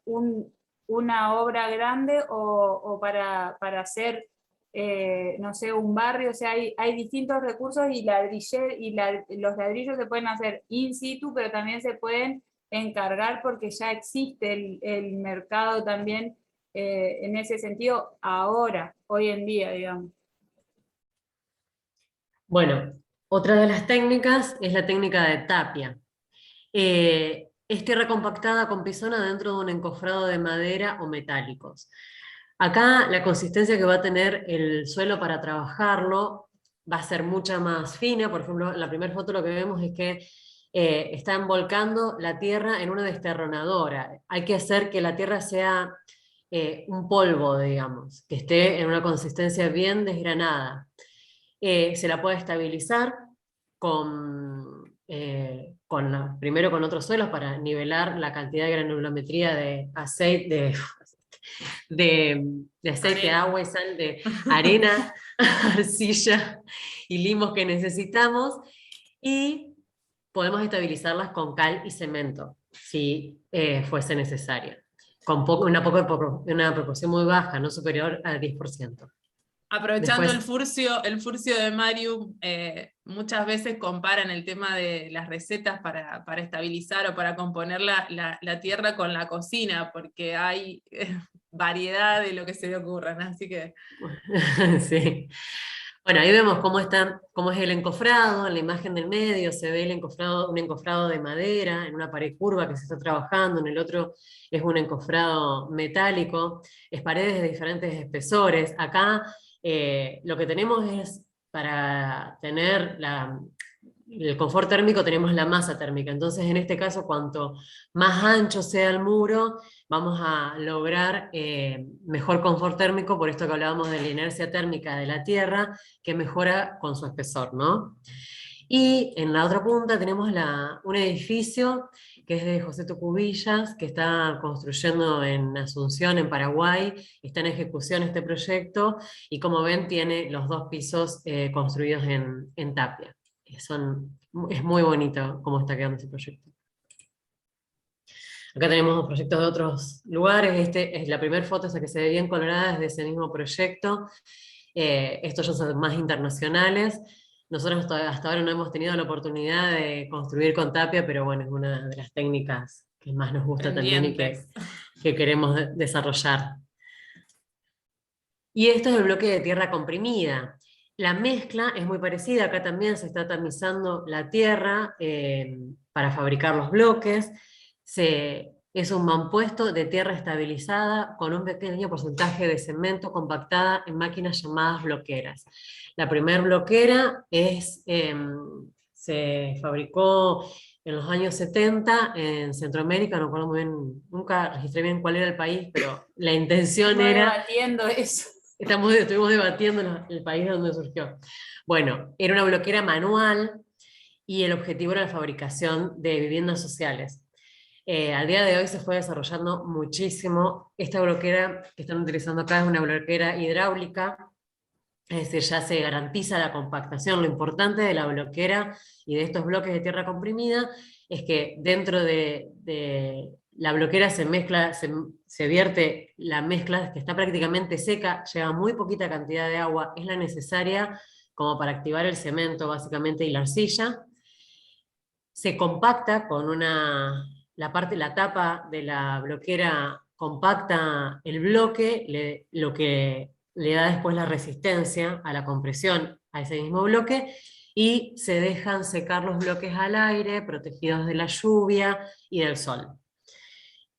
una obra grande o para hacer, no sé, un barrio. O sea, hay distintos recursos y los ladrillos se pueden hacer in situ, pero también se pueden encargar porque ya existe el mercado también en ese sentido ahora, hoy en día, digamos. Bueno, otra de las técnicas es la técnica de tapia. Es tierra compactada con pisona dentro de un encofrado de madera o metálicos. Acá la consistencia que va a tener el suelo para trabajarlo va a ser mucha más fina. Por ejemplo, en la primera foto lo que vemos es que están volcando la tierra en una desterronadora. Hay que hacer que la tierra sea un polvo, digamos, que esté en una consistencia bien desgranada. Se la puede estabilizar primero con otros suelos para nivelar la cantidad de granulometría de aceite, de aceite, Arena. agua y sal, de arena, arcilla y limos que necesitamos, y podemos estabilizarlas con cal y cemento, si fuese necesario, con una proporción muy baja, no superior al 10%. Aprovechando Después, el furcio de Marium, muchas veces comparan el tema de las recetas para estabilizar o para componer la tierra con la cocina, porque hay variedad de lo que se le ocurran, así que... sí. Bueno, ahí vemos cómo es el encofrado. En la imagen del medio se ve un encofrado de madera en una pared curva que se está trabajando, en el otro es un encofrado metálico, es paredes de diferentes espesores. Acá lo que tenemos es, para tener el confort térmico, tenemos la masa térmica. Entonces, en este caso, cuanto más ancho sea el muro, vamos a lograr mejor confort térmico, por esto que hablábamos de la inercia térmica de la Tierra, que mejora con su espesor, ¿no? Y en la otra punta tenemos un edificio que es de José Tucubillas, que está construyendo en Asunción, en Paraguay. Está en ejecución este proyecto, y como ven tiene los 2 pisos construidos en tapia. Es muy bonito cómo está quedando este proyecto. Acá tenemos proyectos de otros lugares. La primera foto, esa que se ve bien colorada, es de ese mismo proyecto. Estos ya son más internacionales. Nosotros hasta ahora no hemos tenido la oportunidad de construir con tapia, pero bueno, es una de las técnicas que más nos gusta también y pendientes. que queremos desarrollar. Y esto es el bloque de tierra comprimida. La mezcla es muy parecida. Acá también se está tamizando la tierra para fabricar los bloques. Es un mampuesto de tierra estabilizada con un pequeño porcentaje de cemento compactada en máquinas llamadas bloqueras. La primera bloquera se fabricó en los años 70 en Centroamérica, no recuerdo muy bien, nunca registré bien cuál era el país, pero la intención Estamos era... debatiendo eso. Estuvimos debatiendo el país donde surgió. Bueno, era una bloquera manual y el objetivo era la fabricación de viviendas sociales. Al día de hoy se fue desarrollando muchísimo. Esta bloquera que están utilizando acá es una bloquera hidráulica, es decir, ya se garantiza la compactación. Lo importante de la bloquera y de estos bloques de tierra comprimida es que dentro de la bloquera se vierte la mezcla, que está prácticamente seca, lleva muy poquita cantidad de agua, es la necesaria como para activar el cemento básicamente y la arcilla. Se compacta con la tapa de la bloquera compacta el bloque, lo que le da después la resistencia a la compresión a ese mismo bloque, y se dejan secar los bloques al aire, protegidos de la lluvia y del sol.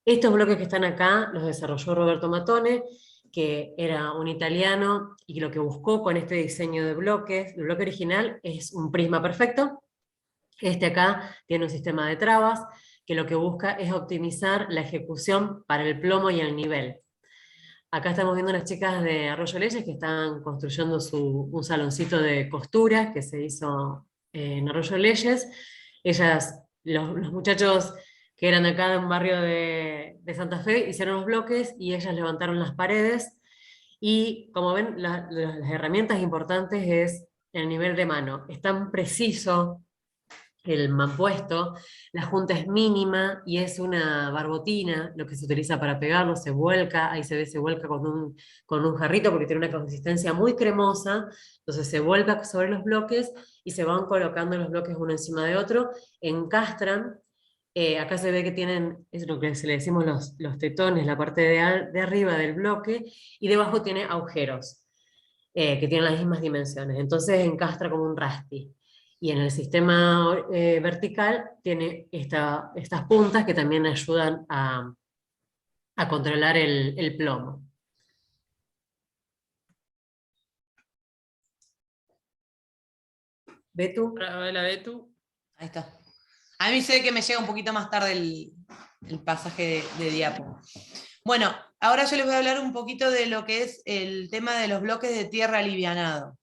Estos bloques que están acá los desarrolló Roberto Matone, que era un italiano, y lo que buscó con este diseño de bloques, el bloque original es un prisma perfecto. Este acá tiene un sistema de trabas que lo que busca es optimizar la ejecución para el plomo y el nivel. Acá estamos viendo unas chicas de Arroyo Leyes que están construyendo un saloncito de costura que se hizo en Arroyo Leyes. Los muchachos que eran de acá de un barrio de Santa Fe, hicieron los bloques y ellas levantaron las paredes. Y como ven, las herramientas importantes es el nivel de mano. Es tan preciso el mampuesto, la junta es mínima y es una barbotina lo que se utiliza para pegarlo, se vuelca, ahí se vuelca con un jarrito porque tiene una consistencia muy cremosa, entonces se vuelca sobre los bloques y se van colocando los bloques uno encima de otro, encastran. Acá se ve que tienen, es lo que se le decimos los tetones, la parte de arriba del bloque, y debajo tiene agujeros que tienen las mismas dimensiones, entonces encastra como un rasti. Y en el sistema vertical tiene estas puntas que también ayudan a controlar el plomo. ¿Betu? Hola, Betu. Ahí está. A mí sé que me llega un poquito más tarde el pasaje de diapo. Bueno, ahora yo les voy a hablar un poquito de lo que es el tema de los bloques de tierra alivianado.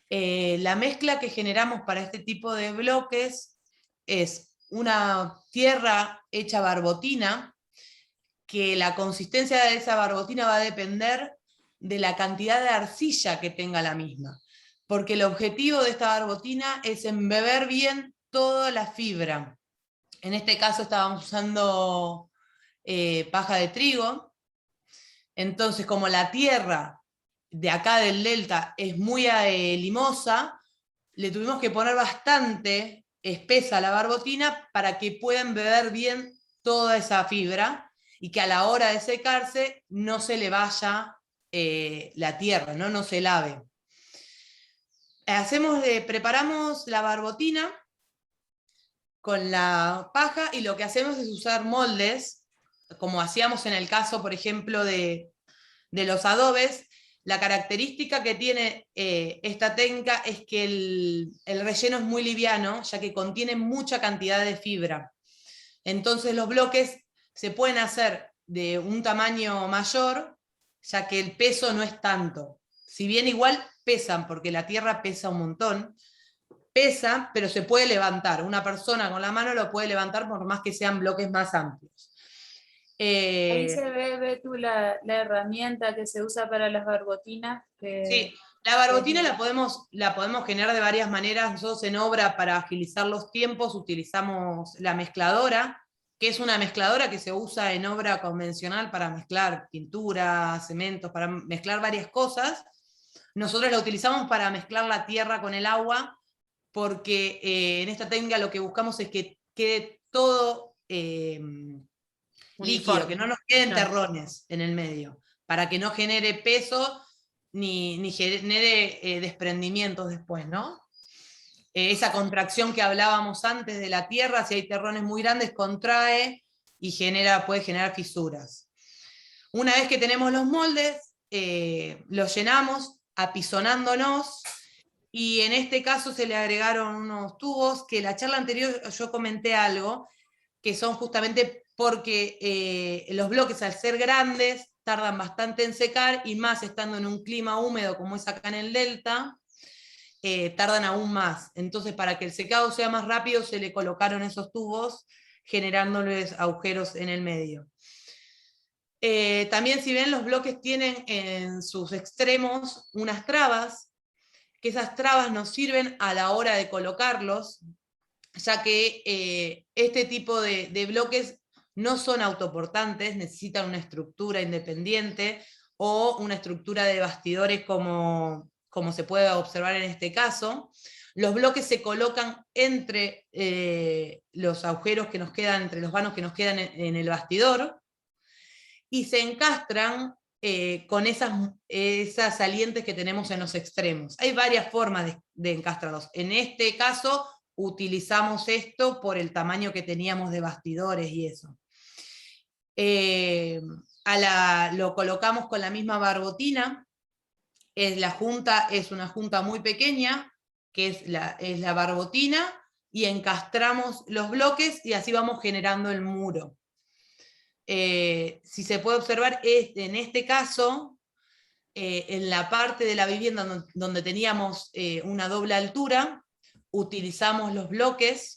La mezcla que generamos para este tipo de bloques es una tierra hecha barbotina, que la consistencia de esa barbotina va a depender de la cantidad de arcilla que tenga la misma, porque el objetivo de esta barbotina es embeber bien toda la fibra. En este caso estábamos usando paja de trigo. Entonces, como la tierra de acá del delta es muy limosa, le tuvimos que poner bastante espesa la barbotina para que puedan beber bien toda esa fibra y que a la hora de secarse no se le vaya la tierra, no se lave. Preparamos la barbotina con la paja y lo que hacemos es usar moldes, como hacíamos en el caso, por ejemplo, de los adobes. La característica que tiene esta técnica es que el relleno es muy liviano, ya que contiene mucha cantidad de fibra. Entonces los bloques se pueden hacer de un tamaño mayor, ya que el peso no es tanto. Si bien igual pesan, porque la tierra pesa un montón, pesa, pero se puede levantar. Una persona con la mano lo puede levantar por más que sean bloques más amplios. Ahí se ve, Betu, la herramienta que se usa para las barbotinas. Sí, la barbotina la podemos generar de varias maneras. Nosotros en obra, para agilizar los tiempos, utilizamos la mezcladora, que es una mezcladora que se usa en obra convencional para mezclar pintura, cementos, para mezclar varias cosas. Nosotros la utilizamos para mezclar la tierra con el agua, porque en esta técnica lo que buscamos es que quede todo líquido, que no nos queden terrones en el medio, para que no genere peso ni genere desprendimientos después, ¿no? Esa contracción que hablábamos antes de la tierra, si hay terrones muy grandes, contrae y puede generar fisuras. Una vez que tenemos los moldes, los llenamos apisonándonos, y en este caso se le agregaron unos tubos, que la charla anterior yo comenté algo, que son justamente porque los bloques, al ser grandes, tardan bastante en secar, y más estando en un clima húmedo como es acá en el delta, tardan aún más. Entonces, para que el secado sea más rápido, se le colocaron esos tubos, generándoles agujeros en el medio. También, si ven, los bloques tienen en sus extremos unas trabas, que esas trabas nos sirven a la hora de colocarlos, ya que este tipo de bloques no son autoportantes, necesitan una estructura independiente o una estructura de bastidores como se puede observar en este caso. Los bloques se colocan entre los agujeros que nos quedan, entre los vanos que nos quedan en el bastidor, y se encastran con esas salientes que tenemos en los extremos. Hay varias formas de encastrarlos. En este caso utilizamos esto por el tamaño que teníamos de bastidores y eso. Lo colocamos con la misma barbotina. La junta es una junta muy pequeña, que es la barbotina, y encastramos los bloques y así vamos generando el muro. Si se puede observar, en este caso, en la parte de la vivienda donde teníamos una doble altura, utilizamos los bloques,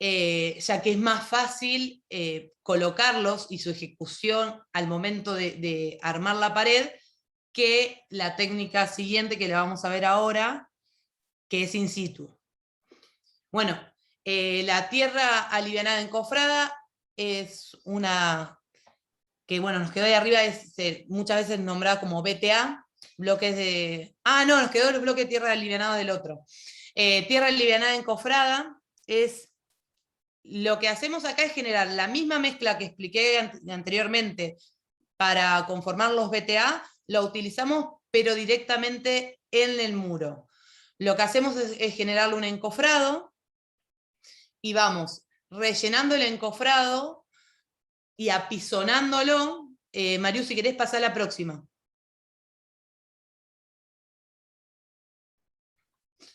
ya que es más fácil colocarlos y su ejecución al momento de armar la pared, que la técnica siguiente que le vamos a ver ahora, que es in situ. Bueno, la tierra alivianada encofrada es una que, bueno, nos quedó ahí arriba, es muchas veces nombrada como BTA, bloques de... no, nos quedó el bloque de tierra alivianada del otro. Tierra alivianada encofrada es... Lo que hacemos acá es generar la misma mezcla que expliqué anteriormente para conformar los BTA, lo utilizamos pero directamente en el muro. Lo que hacemos es generarle un encofrado, y vamos rellenando el encofrado y apisonándolo. Mariu, si querés pasar a la próxima.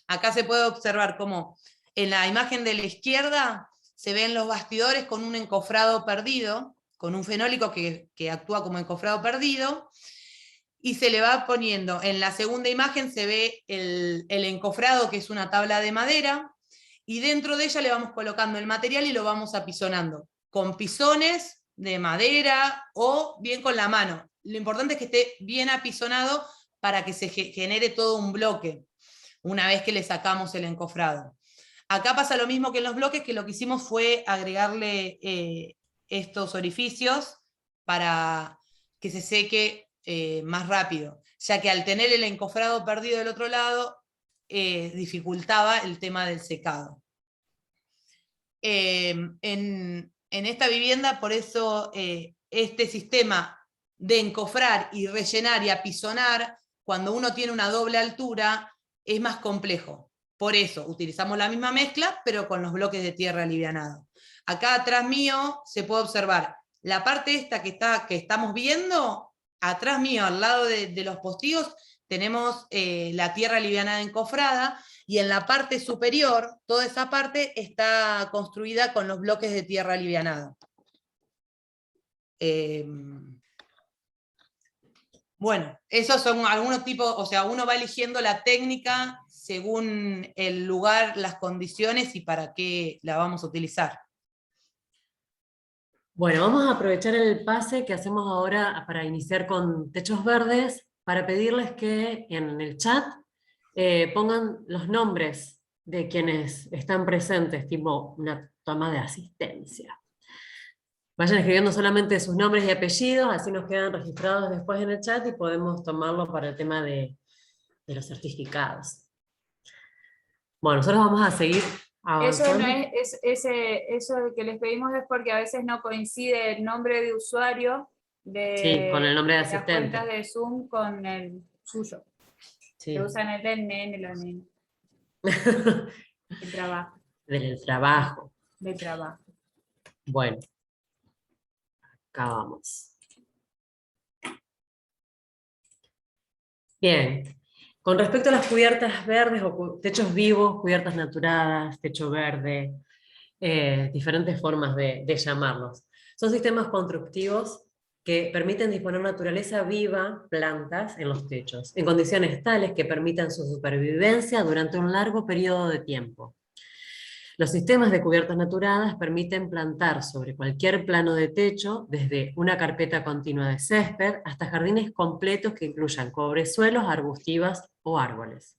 Acá se puede observar cómo en la imagen de la izquierda se ven los bastidores con un encofrado perdido, con un fenólico que actúa como encofrado perdido, y se le va poniendo, en la segunda imagen se ve el encofrado, que es una tabla de madera, y dentro de ella le vamos colocando el material y lo vamos apisonando, con pisones de madera o bien con la mano. Lo importante es que esté bien apisonado para que se genere todo un bloque, una vez que le sacamos el encofrado. Acá pasa lo mismo que en los bloques, que lo que hicimos fue agregarle estos orificios para que se seque más rápido, ya que al tener el encofrado perdido del otro lado, dificultaba el tema del secado. En esta vivienda, por eso este sistema de encofrar y rellenar y apisonar, cuando uno tiene una doble altura, es más complejo. Por eso utilizamos la misma mezcla, pero con los bloques de tierra alivianado. Acá atrás mío se puede observar la parte esta que estamos viendo. Atrás mío, al lado de los postigos, tenemos la tierra alivianada encofrada, y en la parte superior, toda esa parte está construida con los bloques de tierra alivianada. Bueno, esos son algunos tipos, o sea, uno va eligiendo la técnica según el lugar, las condiciones y para qué la vamos a utilizar. Bueno, vamos a aprovechar el pase que hacemos ahora para iniciar con techos verdes, para pedirles que en el chat pongan los nombres de quienes están presentes, tipo una toma de asistencia. Vayan escribiendo solamente sus nombres y apellidos, así nos quedan registrados después en el chat y podemos tomarlo para el tema de los certificados. Bueno, nosotros vamos a seguir avanzando. Eso no eso que les pedimos es porque a veces no coincide el nombre de usuario Sí, con el nombre de las asistente. cuentas de Zoom con el suyo. Sí. Que usan el del nene, la nena. El trabajo. Del trabajo. Del trabajo. Bueno, acá vamos. Bien, con respecto a las cubiertas verdes o techos vivos, cubiertas naturadas, techo verde, diferentes formas de llamarlos. Son sistemas constructivos que permiten disponer naturaleza viva, plantas, en los techos, en condiciones tales que permitan su supervivencia durante un largo periodo de tiempo. Los sistemas de cubiertas naturadas permiten plantar sobre cualquier plano de techo, desde una carpeta continua de césped hasta jardines completos que incluyan cobresuelos, arbustivas o árboles.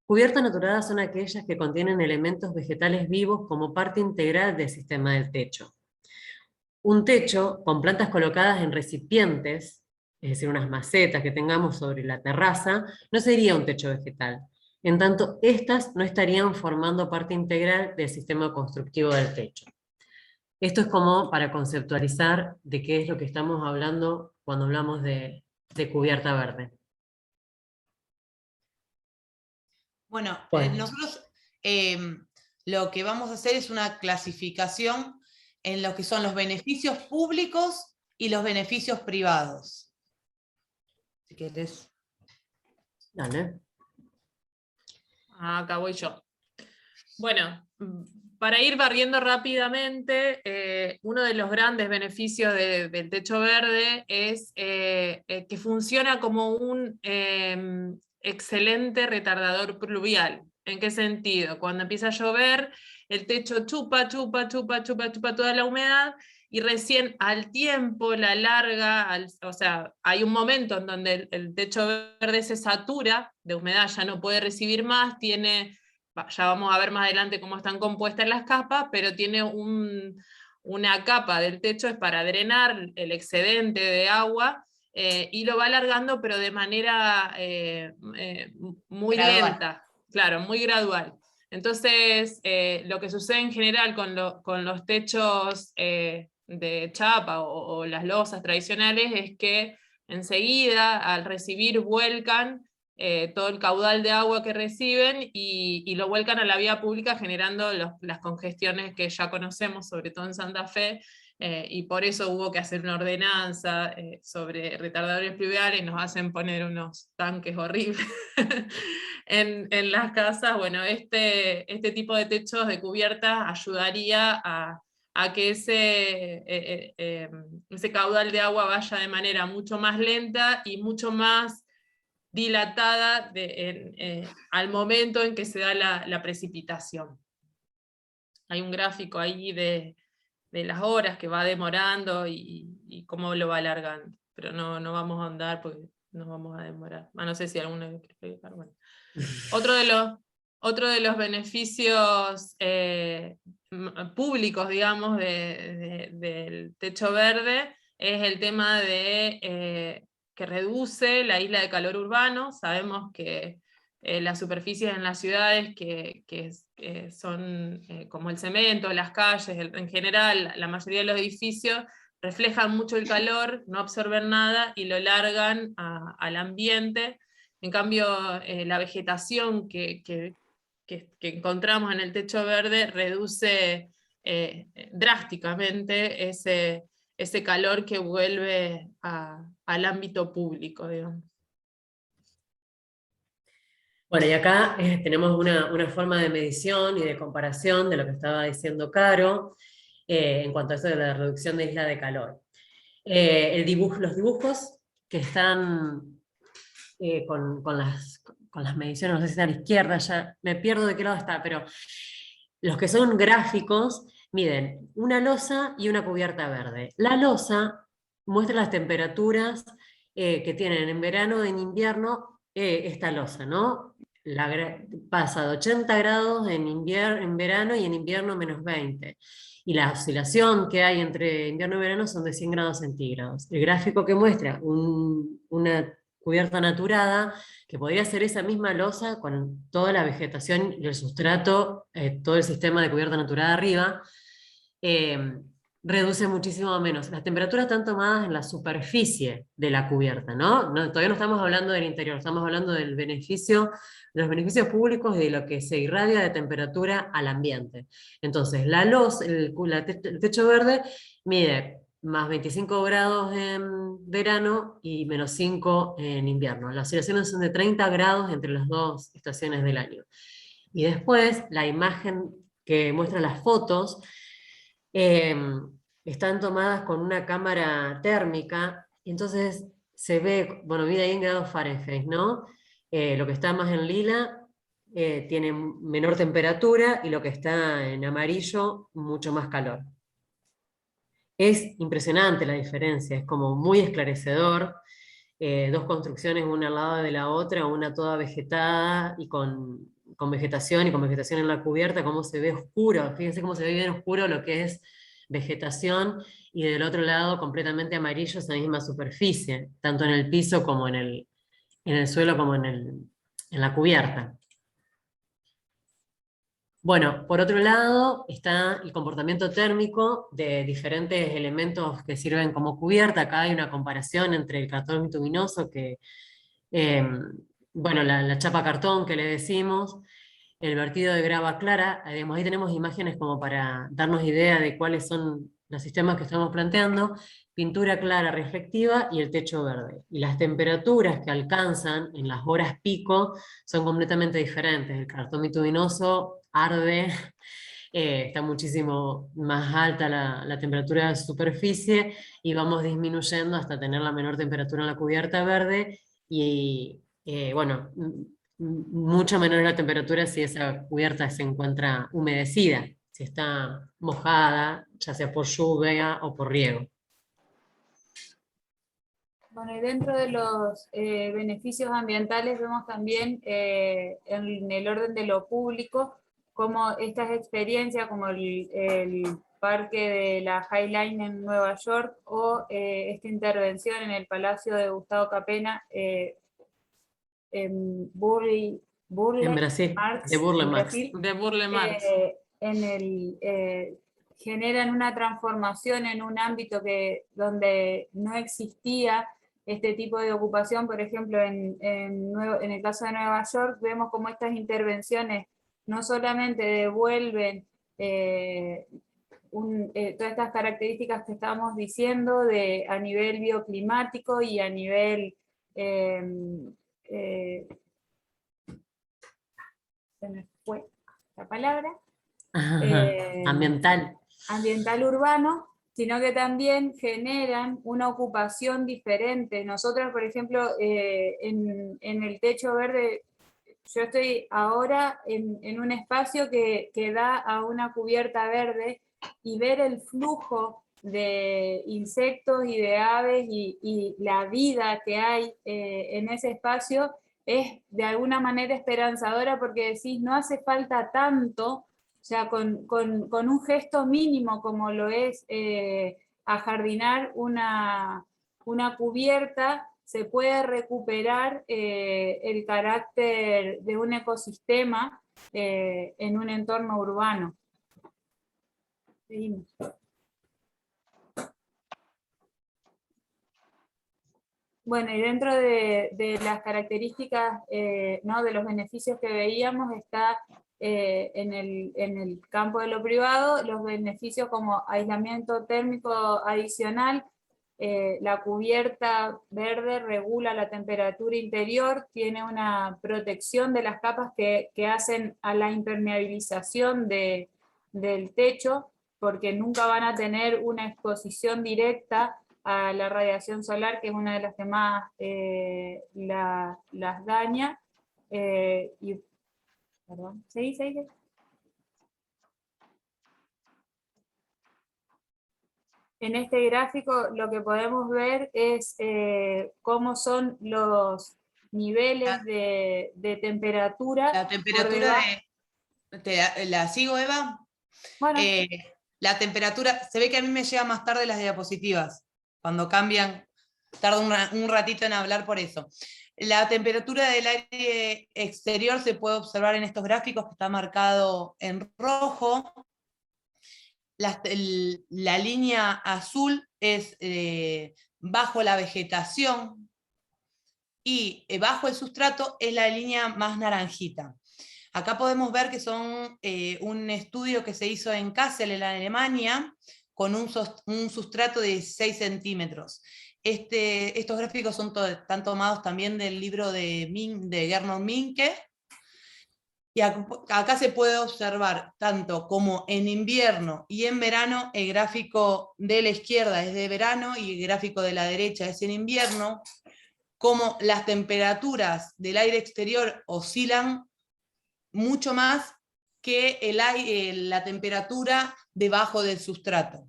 Cubiertas naturadas son aquellas que contienen elementos vegetales vivos como parte integral del sistema del techo. Un techo con plantas colocadas en recipientes, es decir, unas macetas que tengamos sobre la terraza, no sería un techo vegetal. En tanto, estas no estarían formando parte integral del sistema constructivo del techo. Esto es como para conceptualizar de qué es lo que estamos hablando cuando hablamos de cubierta verde. Bueno, nosotros lo que vamos a hacer es una clasificación en lo que son los beneficios públicos y los beneficios privados. Si querés. Dale. Acá voy yo. Bueno, para ir barriendo rápidamente, uno de los grandes beneficios del techo verde es que funciona como un excelente retardador pluvial. ¿En qué sentido? Cuando empieza a llover, el techo chupa toda la humedad, y recién al tiempo la larga, o sea, hay un momento en donde el techo verde se satura de humedad, ya no puede recibir más, tiene, ya vamos a ver más adelante cómo están compuestas las capas, pero tiene una capa del techo es para drenar el excedente de agua, y lo va alargando, pero de manera muy gradual. lenta, claro, muy gradual. Entonces, lo que sucede en general con los techos de chapa o las losas tradicionales es que enseguida, al recibir, vuelcan todo el caudal de agua que reciben y lo vuelcan a la vía pública, generando las congestiones que ya conocemos, sobre todo en Santa Fe, y por eso hubo que hacer una ordenanza sobre retardadores pluviales, nos hacen poner unos tanques horribles en las casas. Bueno, este tipo de techos de cubiertas ayudaría a a que ese caudal de agua vaya de manera mucho más lenta y mucho más dilatada al momento en que se da la precipitación. Hay un gráfico ahí de las horas que va demorando y cómo lo va alargando, pero no vamos a andar porque nos vamos a demorar. No sé si alguno quiere explicar. Bueno. Otro de los beneficios públicos, digamos, del techo verde es el tema de que reduce la isla de calor urbano. Sabemos que las superficies en las ciudades que son como el cemento, las calles, en general, la mayoría de los edificios reflejan mucho el calor, no absorben nada y lo largan al ambiente. En cambio, la vegetación que encontramos en el techo verde reduce drásticamente ese calor que vuelve al ámbito público, digamos. Bueno, y acá tenemos una forma de medición y de comparación de lo que estaba diciendo Caro en cuanto a eso de la reducción de isla de calor. Los dibujos que están con las mediciones, no sé si está a la izquierda, ya me pierdo de qué lado está, pero los que son gráficos miden una losa y una cubierta verde. La losa muestra las temperaturas que tienen en verano, en invierno, esta losa, ¿no? Pasa de 80 grados en verano y en invierno menos 20. Y la oscilación que hay entre invierno y verano son de 100 grados centígrados. El gráfico que muestra una cubierta naturada, que podría ser esa misma losa con toda la vegetación y el sustrato, todo el sistema de cubierta naturada arriba, reduce muchísimo menos. Las temperaturas están tomadas en la superficie de la cubierta, ¿no? Todavía no estamos hablando del interior, estamos hablando del beneficio, de los beneficios públicos y de lo que se irradia de temperatura al ambiente. Entonces, el techo verde mide más 25 grados en verano y menos 5 en invierno. Las oscilaciones son de 30 grados entre las dos estaciones del año. Y después, la imagen que muestra las fotos, están tomadas con una cámara térmica, entonces se ve, bueno, mide ahí en grados Fahrenheit, ¿no? Lo que está más en lila tiene menor temperatura y lo que está en amarillo mucho más calor. Es impresionante la diferencia, es como muy esclarecedor. Dos construcciones una al lado de la otra, una toda vegetada y con vegetación y con vegetación en la cubierta, cómo se ve oscuro. Fíjense cómo se ve bien oscuro lo que es vegetación y del otro lado completamente amarillo esa misma superficie, tanto en el piso como en el suelo como en la cubierta. Bueno, por otro lado está el comportamiento térmico de diferentes elementos que sirven como cubierta. Acá hay una comparación entre el cartón bituminoso, bueno, la chapa cartón que le decimos, el vertido de grava clara. Digamos, ahí tenemos imágenes como para darnos idea de cuáles son los sistemas que estamos planteando, pintura clara reflectiva y el techo verde. Y las temperaturas que alcanzan en las horas pico son completamente diferentes. El cartón bituminoso arde, está muchísimo más alta la temperatura de superficie y vamos disminuyendo hasta tener la menor temperatura en la cubierta verde y bueno, mucho menor la temperatura si esa cubierta se encuentra humedecida, si está mojada, ya sea por lluvia o por riego. Bueno, y dentro de los beneficios ambientales vemos también en el orden de lo público, como estas experiencias, como el parque de la High Line en Nueva York o esta intervención en el Palacio de Gustavo Capena en Burle En Brasil, Marx, de Burle en Marx. Brasil, De Burle Marx. generan una transformación en un ámbito donde no existía este tipo de ocupación. Por ejemplo, en el caso de Nueva York, vemos cómo estas intervenciones no solamente devuelven todas estas características que estamos diciendo a nivel bioclimático y a nivel se me fue la palabra. Ambiental. ambiental urbano, sino que también generan una ocupación diferente. Nosotros, por ejemplo, en el techo verde, yo estoy ahora en un espacio que da a una cubierta verde, y ver el flujo de insectos y de aves y la vida que hay en ese espacio es de alguna manera esperanzadora, porque decís, no hace falta tanto, o sea, con un gesto mínimo como lo es ajardinar una cubierta, se puede recuperar el carácter de un ecosistema en un entorno urbano. Seguimos. Bueno, y dentro de las características, ¿no?, de los beneficios que veíamos, está en el campo de lo privado, los beneficios como aislamiento térmico adicional. La cubierta verde regula la temperatura interior, tiene una protección de las capas que hacen a la impermeabilización del techo, porque nunca van a tener una exposición directa a la radiación solar, que es una de las que más las daña. Perdón, ¿seguí? En este gráfico lo que podemos ver es cómo son los niveles de temperatura. La temperatura ¿la sigo, Eva? Bueno, La temperatura, se ve que a mí me llega más tarde las diapositivas, cuando cambian, tarda un ratito en hablar por eso. La temperatura del aire exterior se puede observar en estos gráficos, que está marcado en rojo. La línea azul es bajo la vegetación, y bajo el sustrato es la línea más naranjita. Acá podemos ver que son un estudio que se hizo en Kassel, en Alemania, con un sustrato de 16 centímetros. Estos gráficos están tomados también del libro de Gernot Minke, y acá se puede observar tanto como en invierno y en verano. El gráfico de la izquierda es de verano y el gráfico de la derecha es en invierno, como las temperaturas del aire exterior oscilan mucho más que la temperatura debajo del sustrato.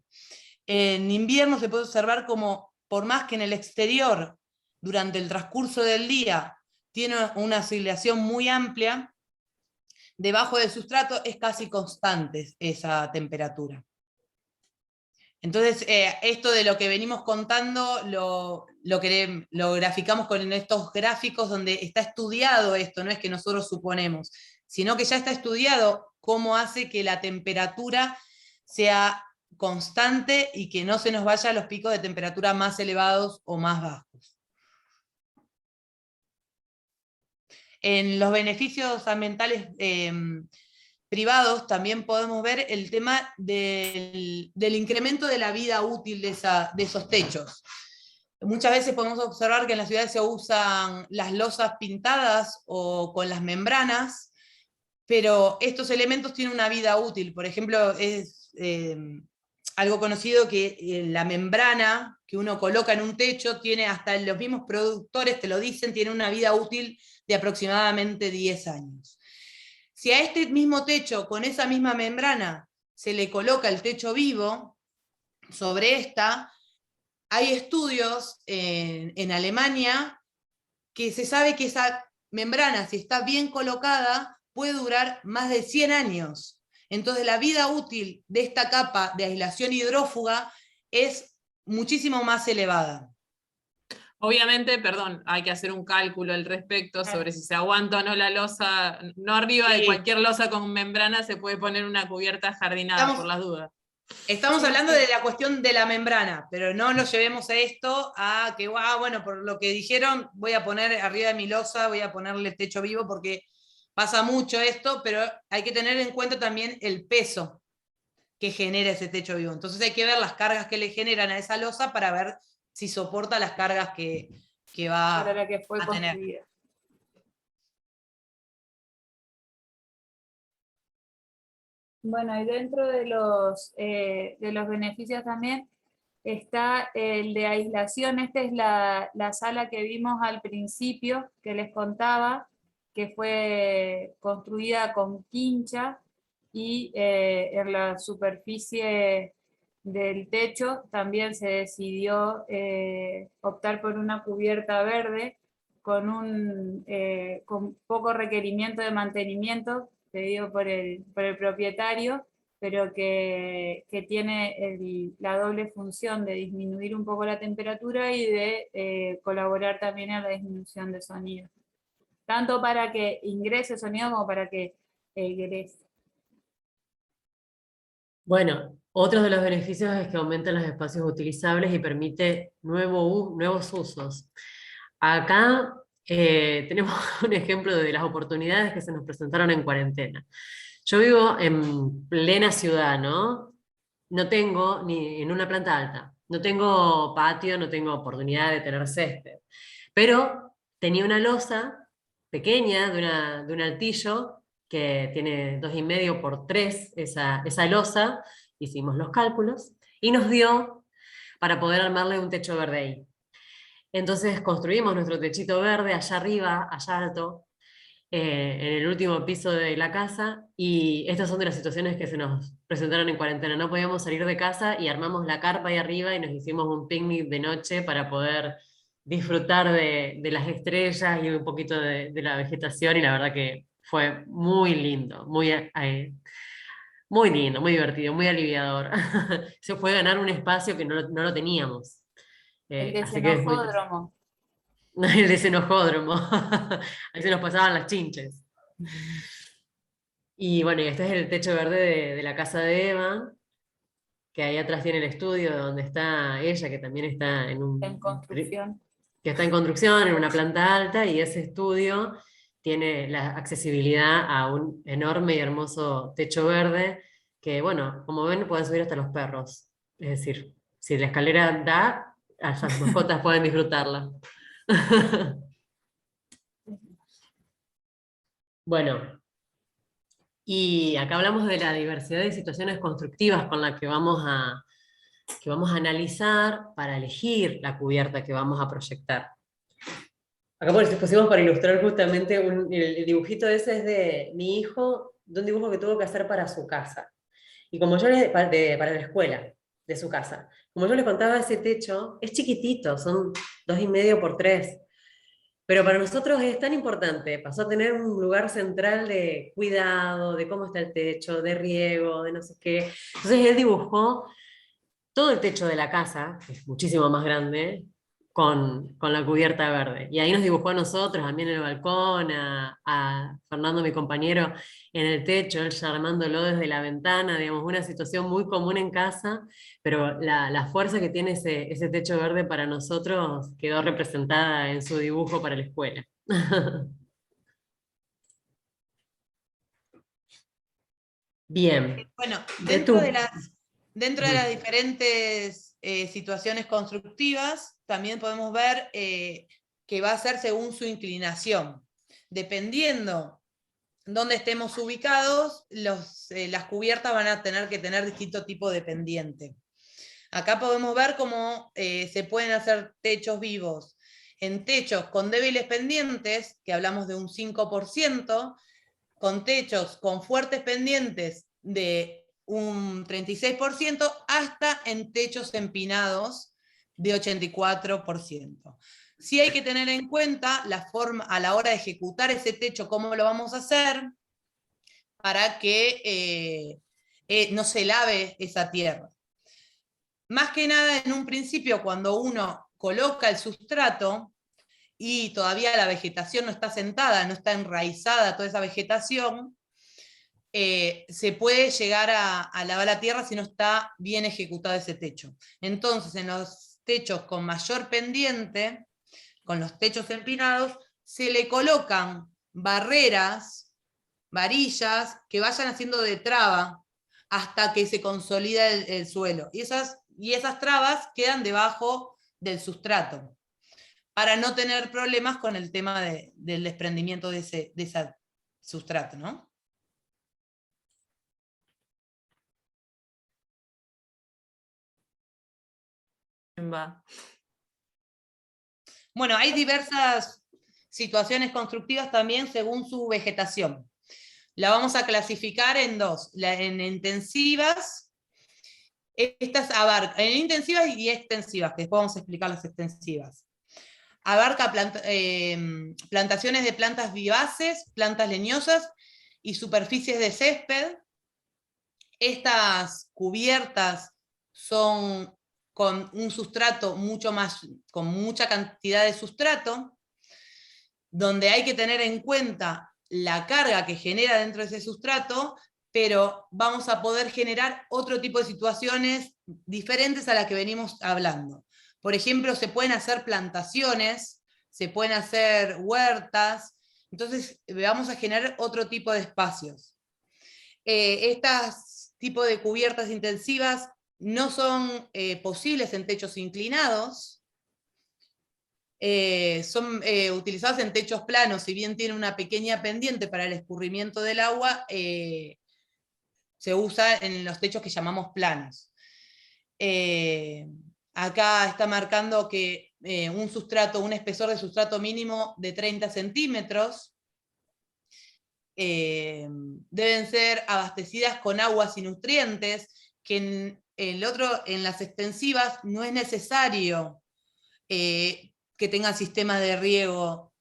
En invierno se puede observar como, por más que en el exterior, durante el transcurso del día, tiene una oscilación muy amplia, debajo del sustrato es casi constante esa temperatura. Entonces, esto de lo que venimos contando lo graficamos con estos gráficos donde está estudiado esto, no es que nosotros suponemos, sino que ya está estudiado cómo hace que la temperatura sea constante y que no se nos vaya a los picos de temperatura más elevados o más bajos. En los beneficios ambientales privados también podemos ver el tema del incremento de la vida útil de esos techos. Muchas veces podemos observar que en las ciudades se usan las losas pintadas o con las membranas, pero estos elementos tienen una vida útil. Por ejemplo, es algo conocido que la membrana que uno coloca en un techo tiene, hasta los mismos productores te lo dicen, tiene una vida útil de aproximadamente 10 años. Si a este mismo techo, con esa misma membrana, se le coloca el techo vivo sobre esta, hay estudios en Alemania que se sabe que esa membrana, si está bien colocada, puede durar más de 100 años. Entonces la vida útil de esta capa de aislación hidrófuga es muchísimo más elevada. Obviamente, perdón, hay que hacer un cálculo al respecto sobre si se aguanta o no la losa, no arriba de cualquier losa con membrana se puede poner una cubierta jardinada, por las dudas. Estamos hablando de la cuestión de la membrana, pero no lo llevemos a esto, a que, bueno, por lo que dijeron, voy a poner arriba de mi losa, voy a ponerle techo vivo, porque pasa mucho esto, pero hay que tener en cuenta también el peso que genera ese techo vivo. Entonces hay que ver las cargas que le generan a esa losa para ver si soporta las cargas que va a tener. Bueno, y dentro de los beneficios también está el de aislación. Esta es la sala que vimos al principio, que les contaba, que fue construida con quincha y en la superficie del techo también se decidió optar por una cubierta verde con poco requerimiento de mantenimiento pedido por el propietario, pero que tiene la doble función de disminuir un poco la temperatura y de colaborar también en la disminución de sonido. Tanto para que ingrese sonido como para que egrese. Bueno, otro de los beneficios es que aumentan los espacios utilizables y permite nuevos usos. Acá tenemos un ejemplo de las oportunidades que se nos presentaron en cuarentena. Yo vivo en plena ciudad, ¿no? No tengo ni en una planta alta, no tengo patio, no tengo oportunidad de tener césped, pero tenía una losa pequeña de un altillo que tiene 2,5 por 3 esa losa, hicimos los cálculos y nos dio para poder armarle un techo verde ahí. Entonces construimos nuestro techito verde allá arriba, allá alto, en el último piso de la casa, y estas son de las situaciones que se nos presentaron en cuarentena. No podíamos salir de casa y armamos la carpa ahí arriba y nos hicimos un picnic de noche para poder disfrutar de las estrellas y un poquito de la vegetación, y la verdad que fue muy lindo, muy lindo, muy divertido, muy aliviador. Se fue ganar un espacio que no lo teníamos. El Así que es muy... desenojódromo. El desenojódromo. Ahí se nos pasaban las chinches. Y bueno, y este es el techo verde de la casa de Eva, que ahí atrás tiene el estudio donde está ella, que también está En construcción. que está en construcción, en una planta alta, y ese estudio tiene la accesibilidad a un enorme y hermoso techo verde, que bueno, como ven, pueden subir hasta los perros. Es decir, si la escalera da, las mascotas pueden disfrutarla. Bueno, y acá hablamos de la diversidad de situaciones constructivas con las que vamos a analizar para elegir la cubierta que vamos a proyectar. Acá pusimos para ilustrar justamente el dibujito ese es de mi hijo, de un dibujo que tuvo que hacer para su casa. Y como yo para la escuela de su casa. Como yo les contaba, ese techo es chiquitito, son 2,5 por 3. Pero para nosotros es tan importante, pasó a tener un lugar central de cuidado, de cómo está el techo, de riego, de no sé qué. Entonces él dibujó todo el techo de la casa, que es muchísimo más grande, con la cubierta verde. Y ahí nos dibujó a nosotros, a mí en el balcón, a Fernando, mi compañero, en el techo, él llamándolo desde la ventana, digamos, una situación muy común en casa, pero la fuerza que tiene ese techo verde para nosotros quedó representada en su dibujo para la escuela. Bien, Bueno, de tu... dentro de las diferentes situaciones constructivas, también podemos ver que va a ser según su inclinación. Dependiendo dónde estemos ubicados, las cubiertas van a tener que tener distinto tipo de pendiente. Acá podemos ver cómo se pueden hacer techos vivos en techos con débiles pendientes, que hablamos de un 5%, con techos con fuertes pendientes de un 36%, hasta en techos empinados de 84%. Sí hay que tener en cuenta la forma a la hora de ejecutar ese techo, cómo lo vamos a hacer para que no se lave esa tierra. Más que nada, en un principio, cuando uno coloca el sustrato y todavía la vegetación no está sentada, no está enraizada toda esa vegetación, se puede llegar a lavar la tierra si no está bien ejecutado ese techo. Entonces, en los techos con mayor pendiente, con los techos empinados, se le colocan barreras, varillas, que vayan haciendo de traba hasta que se consolida el suelo. Y esas trabas quedan debajo del sustrato, para no tener problemas con el tema del desprendimiento de ese sustrato, ¿no? quién va. Bueno, hay diversas situaciones constructivas también según su vegetación. La vamos a clasificar en dos, en intensivas, estas abarcan, en intensivas y extensivas, que después vamos a explicar las extensivas. Abarca plantaciones de plantas vivaces, plantas leñosas y superficies de césped. Estas cubiertas son con un sustrato con mucha cantidad de sustrato, donde hay que tener en cuenta la carga que genera dentro de ese sustrato, pero vamos a poder generar otro tipo de situaciones diferentes a las que venimos hablando. Por ejemplo, se pueden hacer plantaciones, se pueden hacer huertas, entonces vamos a generar otro tipo de espacios. Estas tipos de cubiertas intensivas no son posibles en techos inclinados, son utilizadas en techos planos, si bien tienen una pequeña pendiente para el escurrimiento del agua, se usa en los techos que llamamos planos. Acá está marcando que un espesor de sustrato mínimo de 30 centímetros, deben ser abastecidas con aguas y nutrientes, que en las extensivas no es necesario que tengan sistemas de riego,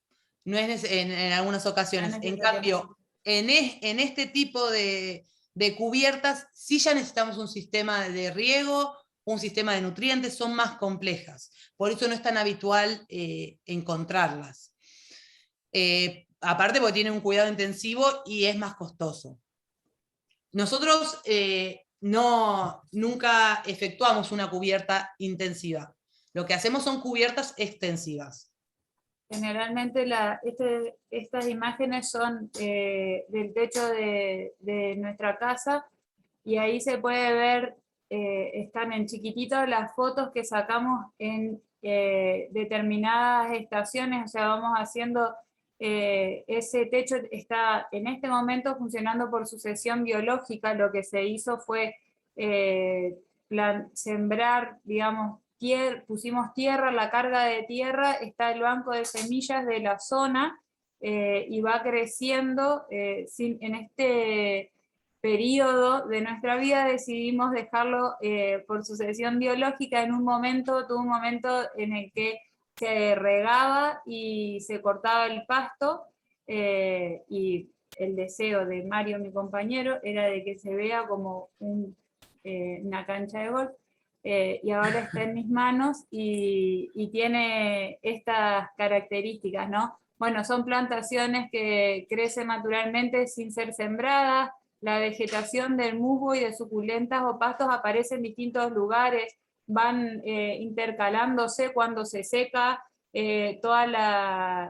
no es en algunas ocasiones. En cambio, en este tipo de cubiertas sí ya necesitamos un sistema de riego, un sistema de nutrientes, son más complejas. Por eso no es tan habitual encontrarlas. Aparte porque tiene un cuidado intensivo y es más costoso. Nosotros nunca efectuamos una cubierta intensiva. Lo que hacemos son cubiertas extensivas. Generalmente estas imágenes son del techo de nuestra casa, y ahí se puede ver, están en chiquitito las fotos que sacamos en determinadas estaciones, o sea, vamos haciendo, ese techo está en este momento funcionando por sucesión biológica. Lo que se hizo fue sembrar, digamos, pusimos tierra, la carga de tierra, está el banco de semillas de la zona, y va creciendo. En este periodo de nuestra vida decidimos dejarlo por sucesión biológica. Tuvo un momento en el que se regaba y se cortaba el pasto, y el deseo de Mario, mi compañero, era de que se vea como una cancha de golf. Y ahora está en mis manos y tiene estas características, ¿no? Bueno, son plantaciones que crecen naturalmente sin ser sembradas. La vegetación del musgo y de suculentas o pastos aparece en distintos lugares, van intercalándose cuando se seca. Todas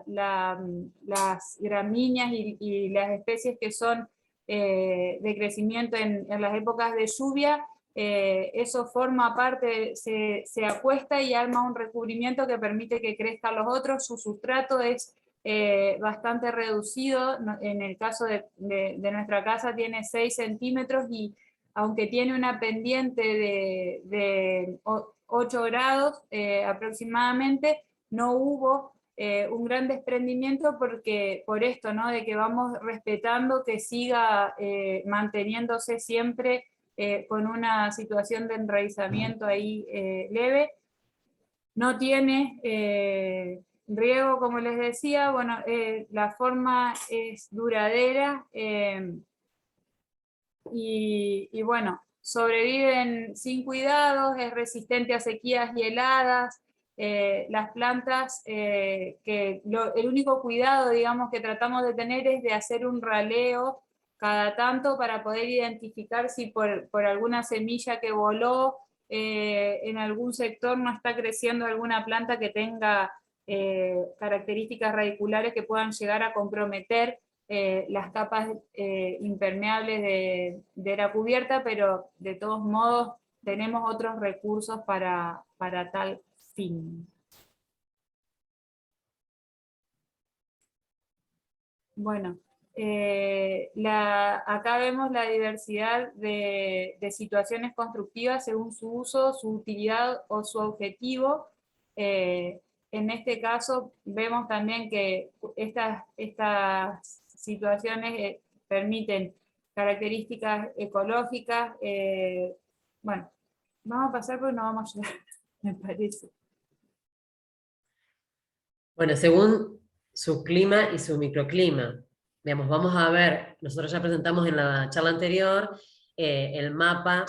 las gramíneas y las especies que son de crecimiento en las épocas de lluvia, eso forma parte, se acuesta y arma un recubrimiento que permite que crezcan los otros. Su sustrato es bastante reducido. En el caso de nuestra casa tiene 6 centímetros, y aunque tiene una pendiente de 8 grados aproximadamente, no hubo un gran desprendimiento por esto, ¿no? De que vamos respetando que siga manteniéndose siempre con una situación de enraizamiento ahí leve. No tiene riego, como les decía. Bueno, la forma es duradera, y bueno, sobreviven sin cuidados, es resistente a sequías y heladas. Las plantas, el único cuidado, digamos, que tratamos de tener es de hacer un raleo cada tanto para poder identificar si por alguna semilla que voló en algún sector no está creciendo alguna planta que tenga características radiculares que puedan llegar a comprometer las capas impermeables de la cubierta, pero de todos modos tenemos otros recursos para tal fin. Bueno, Acá vemos la diversidad de situaciones constructivas según su uso, su utilidad o su objetivo. En este caso vemos también que estas situaciones permiten características ecológicas. Bueno, vamos a pasar porque no vamos a llegar, me parece. Bueno, según su clima y su microclima. Digamos, vamos a ver, nosotros ya presentamos en la charla anterior el mapa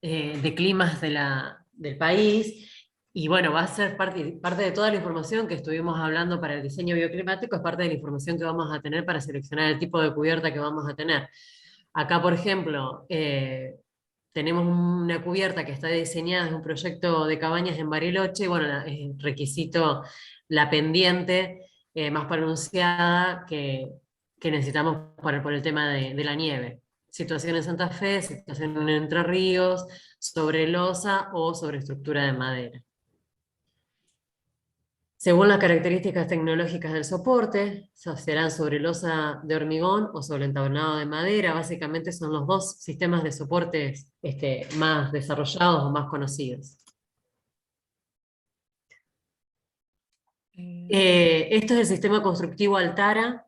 de climas del país, y bueno, va a ser parte de toda la información que estuvimos hablando para el diseño bioclimático, es parte de la información que vamos a tener para seleccionar el tipo de cubierta que vamos a tener. Acá, por ejemplo, tenemos una cubierta que está diseñada, es un proyecto de cabañas en Bariloche, y bueno, es requisito la pendiente más pronunciada que necesitamos por el tema de la nieve. Situación en Santa Fe, situación en Entre Ríos, sobre losa o sobre estructura de madera. Según las características tecnológicas del soporte, serán sobre losa de hormigón o sobre entablado de madera. Básicamente son los dos sistemas de soportes más desarrollados o más conocidos. Esto es el sistema constructivo Altara,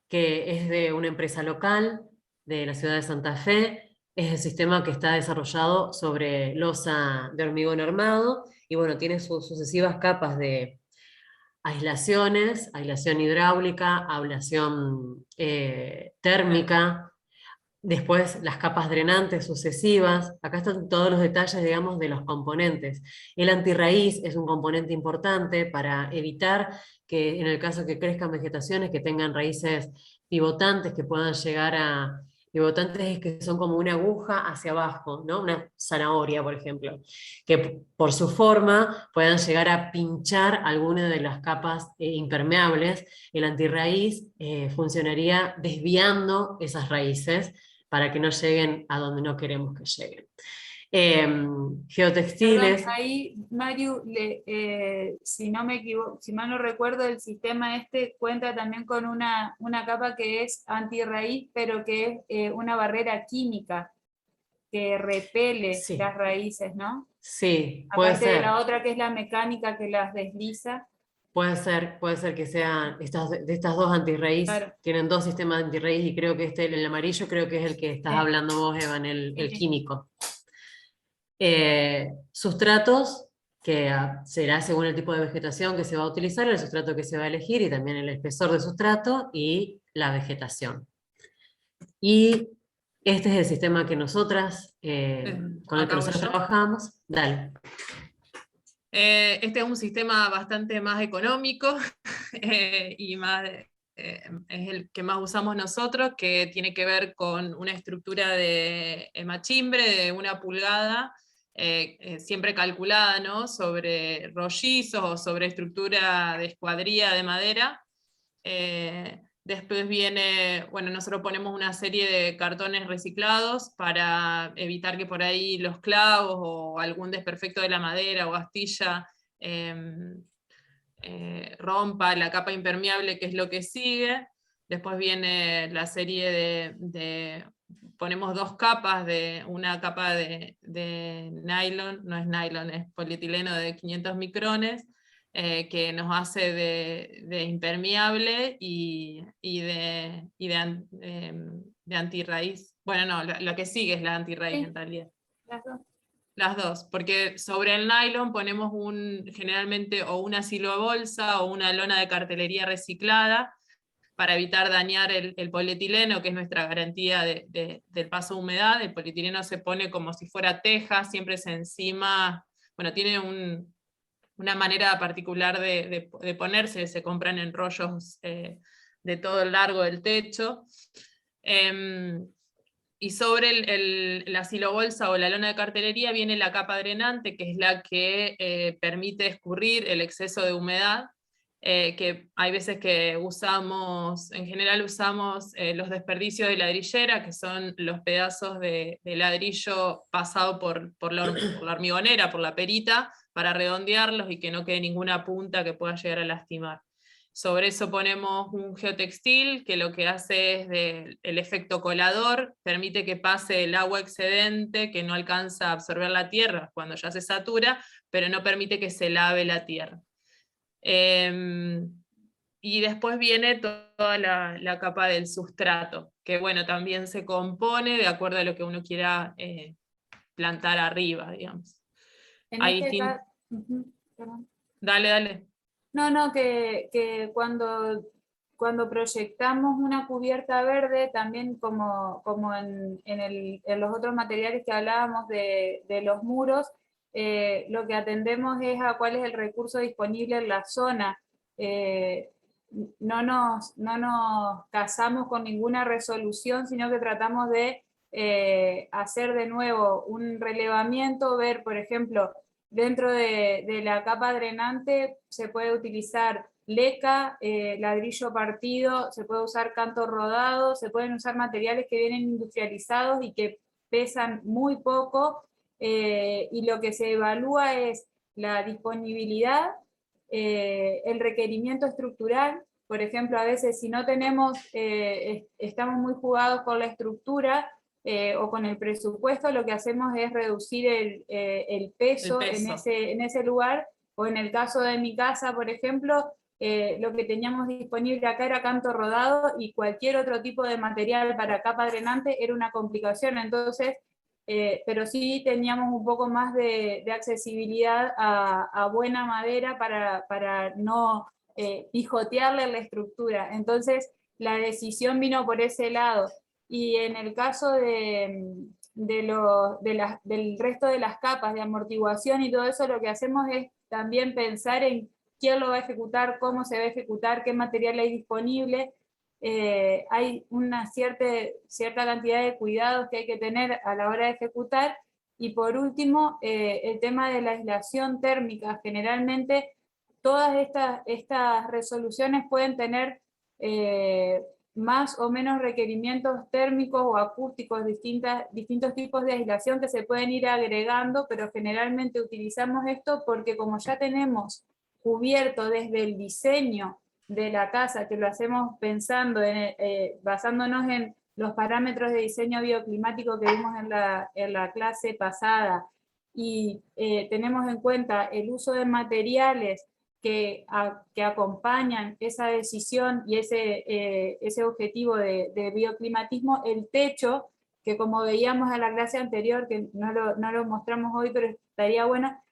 que es de una empresa local de la ciudad de Santa Fe. Es el sistema que está desarrollado sobre losa de hormigón armado, y bueno, tiene sus sucesivas capas de aislaciones, aislación hidráulica, aislación térmica, después las capas drenantes sucesivas. Acá están todos los detalles, digamos, de los componentes. El antirraíz es un componente importante para evitar que, en el caso que crezcan vegetaciones, que tengan raíces pivotantes, que puedan llegar a... Pivotantes es que son como una aguja hacia abajo, ¿no? Una zanahoria, por ejemplo, que por su forma puedan llegar a pinchar alguna de las capas impermeables. El antirraíz funcionaría desviando esas raíces para que no lleguen a donde no queremos que lleguen. Geotextiles. Perdón, ahí, Mario, si no me equivoco, si mal no recuerdo, el sistema cuenta también con una capa que es antirraíz, pero que es una barrera química que repele Sí. las raíces, ¿no? Sí, puede Aparte ser. de la otra que es la mecánica que las desliza. Puede ser que sean de estas dos antirraíz, Claro. tienen dos sistemas de antirraíz, y creo que el amarillo creo que es el que estás Sí. hablando vos, Evan, el Sí. químico. Sustratos, que será según el tipo de vegetación que se va a utilizar, el sustrato que se va a elegir, y también el espesor de sustrato y la vegetación. Y este es el sistema que nosotras, con el que nosotros trabajamos. Dale. Este es un sistema bastante más económico y es el que más usamos nosotros, que tiene que ver con una estructura de machimbre de 1 pulgada, siempre calculada, ¿no?, sobre rollizos o sobre estructura de escuadría de madera. Después viene, bueno, nosotros ponemos una serie de cartones reciclados para evitar que por ahí los clavos o algún desperfecto de la madera o astilla rompa la capa impermeable, que es lo que sigue. Después viene la serie ponemos 2 capas, una capa de nylon, no es nylon, es polietileno de 500 micrones, que nos hace de impermeable y de antirraíz. Bueno, no, la que sigue es la antirraíz, sí, en realidad. Las dos, porque sobre el nylon ponemos generalmente o una silobolsa o una lona de cartelería reciclada para evitar dañar el polietileno, que es nuestra garantía del paso de humedad. El polietileno se pone como si fuera teja, siempre se encima, bueno, tiene una manera particular de ponerse, se compran en rollos de todo el largo del techo. Y sobre la silobolsa o la lona de cartelería viene la capa drenante, que es la que permite escurrir el exceso de humedad, que hay veces que usamos, en general usamos los desperdicios de ladrillera, que son los pedazos de ladrillo pasado por la hormigonera, por la perita, para redondearlos y que no quede ninguna punta que pueda llegar a lastimar. Sobre eso ponemos un geotextil que lo que hace es el efecto colador, permite que pase el agua excedente que no alcanza a absorber la tierra cuando ya se satura, pero no permite que se lave la tierra. Y después viene toda la capa del sustrato, que bueno, también se compone de acuerdo a lo que uno quiera plantar arriba, digamos. En Hay este caso, perdón. Dale. No, que cuando proyectamos una cubierta verde, también como en los otros materiales que hablábamos de los muros, lo que atendemos es a cuál es el recurso disponible en la zona. No nos casamos con ninguna resolución, sino que tratamos de hacer de nuevo un relevamiento, ver, por ejemplo, dentro de la capa drenante se puede utilizar leca, ladrillo partido, se puede usar canto rodado, se pueden usar materiales que vienen industrializados y que pesan muy poco, y lo que se evalúa es la disponibilidad, el requerimiento estructural. Por ejemplo, a veces si no tenemos, estamos muy jugados con la estructura, o con el presupuesto, lo que hacemos es reducir el peso, en ese lugar, o en el caso de mi casa, por ejemplo, lo que teníamos disponible acá era canto rodado y cualquier otro tipo de material para capa drenante era una complicación, entonces, pero sí teníamos un poco más de accesibilidad a buena madera para no pijotearle la estructura, entonces la decisión vino por ese lado. Y en el caso del resto de las capas de amortiguación y todo eso, lo que hacemos es también pensar en quién lo va a ejecutar, cómo se va a ejecutar, qué material hay disponible. Hay una cierta cantidad de cuidados que hay que tener a la hora de ejecutar. Y por último, el tema de la aislación térmica. Generalmente todas estas resoluciones pueden tener más o menos requerimientos térmicos o acústicos, distintos tipos de aislación que se pueden ir agregando, pero generalmente utilizamos esto porque como ya tenemos cubierto desde el diseño de la casa, que lo hacemos pensando, basándonos en los parámetros de diseño bioclimático que vimos en la clase pasada, y tenemos en cuenta el uso de materiales que acompañan esa decisión y ese objetivo de bioclimatismo, el techo, que como veíamos en la clase anterior, que no lo mostramos hoy, pero estaría bueno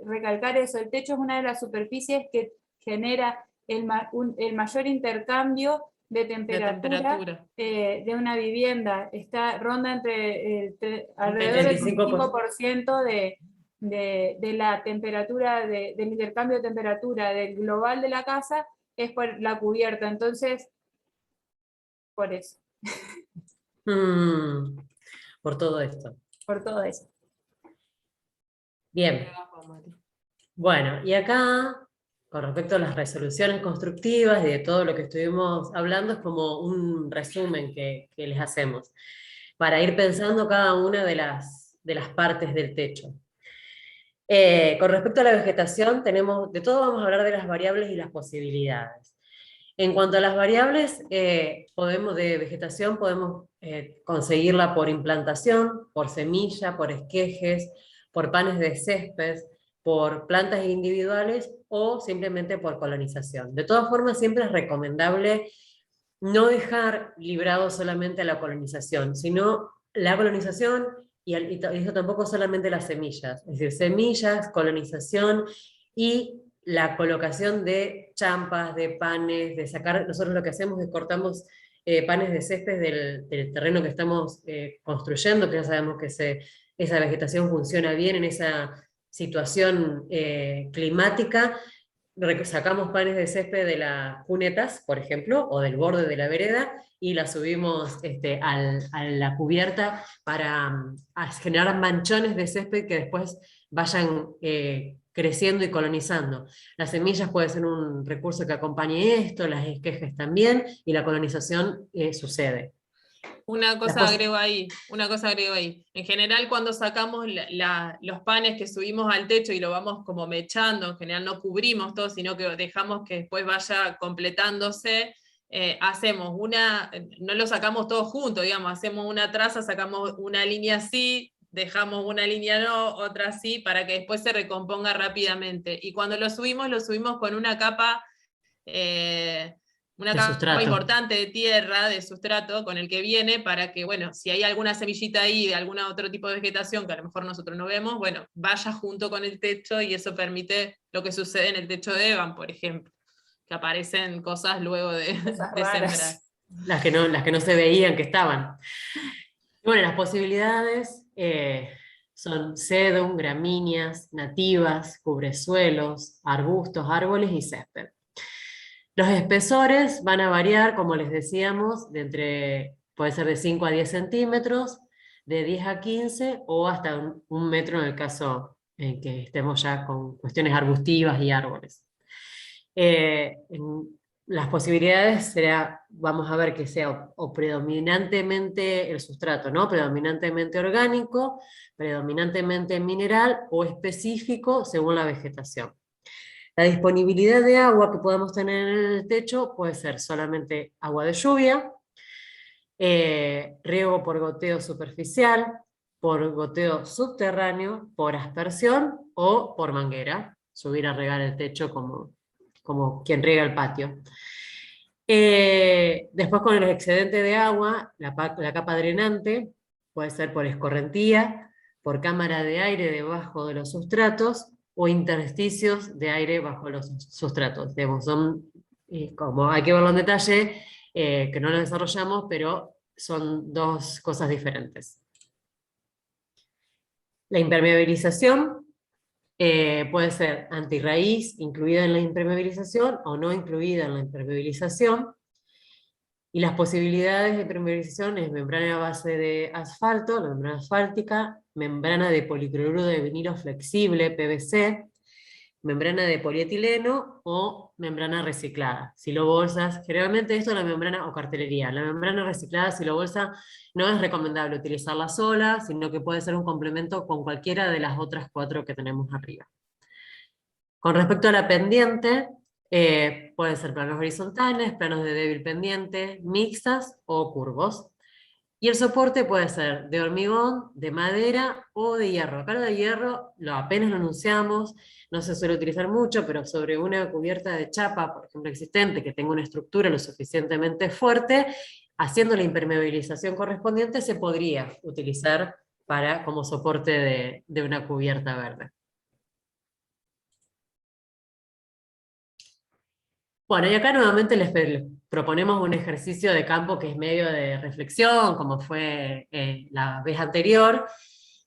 recalcar eso, el techo es una de las superficies que genera el mayor intercambio de temperatura, de una vivienda, ronda entre alrededor del 25% de la temperatura, del intercambio de temperatura del global de la casa, es por la cubierta, entonces, por eso. Por todo esto. Por todo eso. Bien. Bueno, y acá, con respecto a las resoluciones constructivas y de todo lo que estuvimos hablando, es como un resumen que les hacemos, para ir pensando cada una de las partes del techo. Con respecto a la vegetación, de todo vamos a hablar de las variables y las posibilidades. En cuanto a las variables de vegetación, podemos conseguirla por implantación, por semilla, por esquejes, por panes de césped, por plantas individuales o simplemente por colonización. De todas formas, siempre es recomendable no dejar librado solamente a la colonización, sino la colonización y eso tampoco solamente las semillas, es decir, semillas, colonización y la colocación de champas, de panes, de sacar, nosotros lo que hacemos es cortamos panes de césped del terreno que estamos construyendo, que ya sabemos que esa vegetación funciona bien en esa situación climática. Sacamos panes de césped de las cunetas, por ejemplo, o del borde de la vereda, y las subimos a la cubierta para generar manchones de césped que después vayan creciendo y colonizando. Las semillas puede ser un recurso que acompañe esto, las esquejes también, y la colonización sucede. Una cosa Las agrego ahí. En general, cuando sacamos los panes que subimos al techo y lo vamos como mechando, en general no cubrimos todo, sino que dejamos que después vaya completándose, hacemos no lo sacamos todo junto, digamos, hacemos una traza, sacamos una línea así, dejamos una línea no, otra así, para que después se recomponga rápidamente. Y cuando lo subimos con una capa... una de capa sustrato. importante de tierra, de sustrato, con el que viene para que, bueno, si hay alguna semillita ahí de algún otro tipo de vegetación que a lo mejor nosotros no vemos, bueno, vaya junto con el techo y eso permite lo que sucede en el techo de Evan, por ejemplo, que aparecen cosas luego Cosas de sembrar. raras. Las que no se veían que estaban. Y bueno, las posibilidades son sedum, gramíneas, nativas, cubresuelos, arbustos, árboles y césped. Los espesores van a variar, como les decíamos, puede ser de 5 a 10 centímetros, de 10 a 15 o hasta un metro en el caso en que estemos ya con cuestiones arbustivas y árboles. Las posibilidades vamos a ver que sea o predominantemente el sustrato, ¿no? Predominantemente orgánico, predominantemente mineral o específico según la vegetación. La disponibilidad de agua que podamos tener en el techo puede ser solamente agua de lluvia, riego por goteo superficial, por goteo subterráneo, por aspersión o por manguera, subir a regar el techo como quien riega el patio. Después con el excedente de agua, la capa drenante puede ser por escorrentía, por cámara de aire debajo de los sustratos o intersticios de aire bajo los sustratos. Digamos, son, como hay que verlo en detalle, que no lo desarrollamos, pero son dos cosas diferentes. La impermeabilización puede ser antirraíz, incluida en la impermeabilización o no incluida en la impermeabilización. Y las posibilidades de impermeabilización es membrana a base de asfalto, la membrana asfáltica, membrana de policloruro de vinilo flexible, PVC, membrana de polietileno o membrana reciclada. Silobolsas, generalmente esto es la membrana o cartelería. La membrana reciclada, silobolsa, no es recomendable utilizarla sola, sino que puede ser un complemento con cualquiera de las otras 4 que tenemos arriba. Con respecto a la pendiente, pueden ser planos horizontales, planos de débil pendiente, mixtas o curvos. Y el soporte puede ser de hormigón, de madera o de hierro. Acá de hierro apenas lo anunciamos, no se suele utilizar mucho, pero sobre una cubierta de chapa, por ejemplo, existente, que tenga una estructura lo suficientemente fuerte, haciendo la impermeabilización correspondiente, se podría utilizar como soporte de una cubierta verde. Bueno, y acá nuevamente les proponemos un ejercicio de campo que es medio de reflexión, como fue la vez anterior,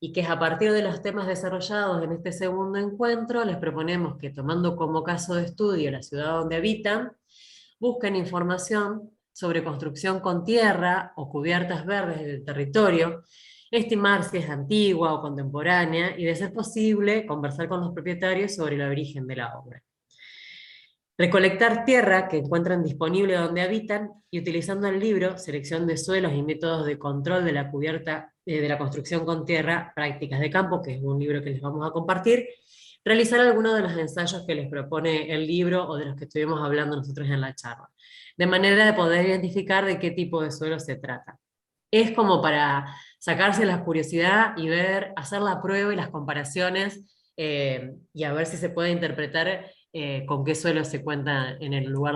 y que es a partir de los temas desarrollados en este segundo encuentro, les proponemos que tomando como caso de estudio la ciudad donde habitan, busquen información sobre construcción con tierra o cubiertas verdes del territorio, estimar si es antigua o contemporánea, y de ser posible, conversar con los propietarios sobre el origen de la obra. Recolectar tierra que encuentran disponible donde habitan y utilizando el libro Selección de suelos y métodos de control de la cubierta de la construcción con tierra, prácticas de campo, que es un libro que les vamos a compartir, realizar algunos de los ensayos que les propone el libro o de los que estuvimos hablando nosotros en la charla, de manera de poder identificar de qué tipo de suelo se trata. Es como para sacarse la curiosidad y hacer la prueba y las comparaciones y a ver si se puede interpretar con qué suelo se cuenta en el lugar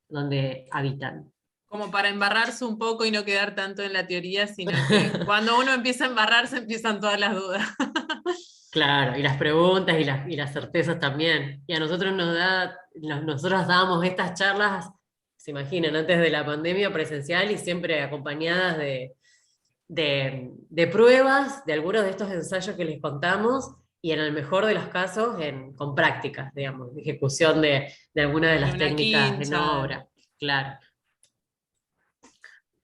donde habitan. Como para embarrarse un poco y no quedar tanto en la teoría, sino que cuando uno empieza a embarrarse empiezan todas las dudas. Claro, y las preguntas y las certezas también. Y a nosotros nosotros dábamos estas charlas, se imaginan, antes de la pandemia presencial y siempre acompañadas de pruebas, de algunos de estos ensayos que les contamos, y en el mejor de los casos con prácticas, digamos, de ejecución de alguna de las Una técnicas en quincha. obra, claro.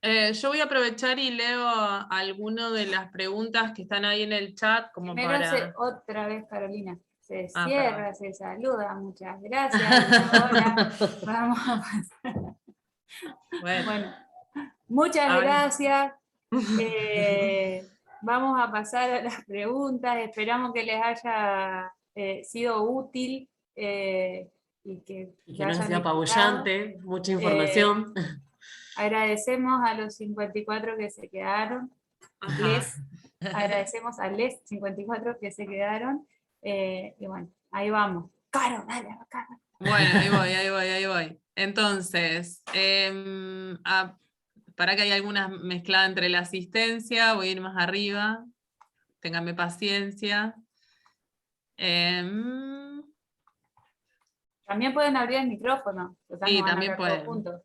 Yo voy a aprovechar y leo algunas de las preguntas que están ahí en el chat, como Primero para... otra vez, Carolina. Se Ah, cierra, perdón. se saluda, muchas gracias. Y ahora vamos a pasar. Bueno. Bueno, Muchas A ver. gracias. Vamos a pasar a las preguntas. Esperamos que les haya sido útil y que Y se que no haya hayan sido disfrutado. apabullante, mucha información. Agradecemos a los 54 que se quedaron. Ajá. Agradecemos a les 54 que se quedaron. Y bueno, ahí vamos. Caro, dale, Caro. Bueno, ahí voy. Entonces, para que hay algunas mezcladas entre la asistencia, voy a ir más arriba. Ténganme paciencia. También pueden abrir el micrófono. Total, Sí, no van a también hablar todos pueden. juntos.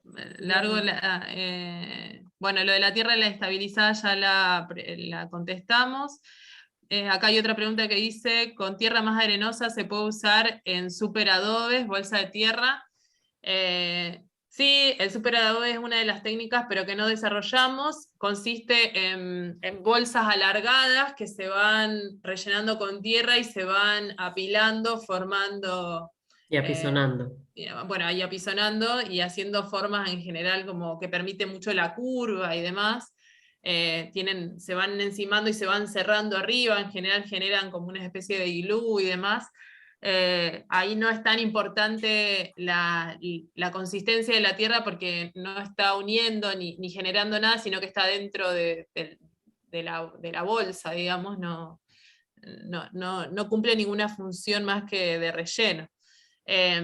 Bueno, lo de la tierra y la estabilizada ya la contestamos. Acá hay otra pregunta que dice, ¿con tierra más arenosa se puede usar en superadobes, bolsa de tierra? Sí, el superadobe es una de las técnicas, pero que no desarrollamos. Consiste en bolsas alargadas que se van rellenando con tierra y se van apilando, formando... Y apisonando. bueno, ahí apisonando y haciendo formas en general como que permite mucho la curva y demás. Se van encimando y se van cerrando arriba, en general generan como una especie de iglú y demás. Ahí no es tan importante la consistencia de la tierra porque no está uniendo ni generando nada, sino que está dentro de la bolsa, digamos, no cumple ninguna función más que de relleno.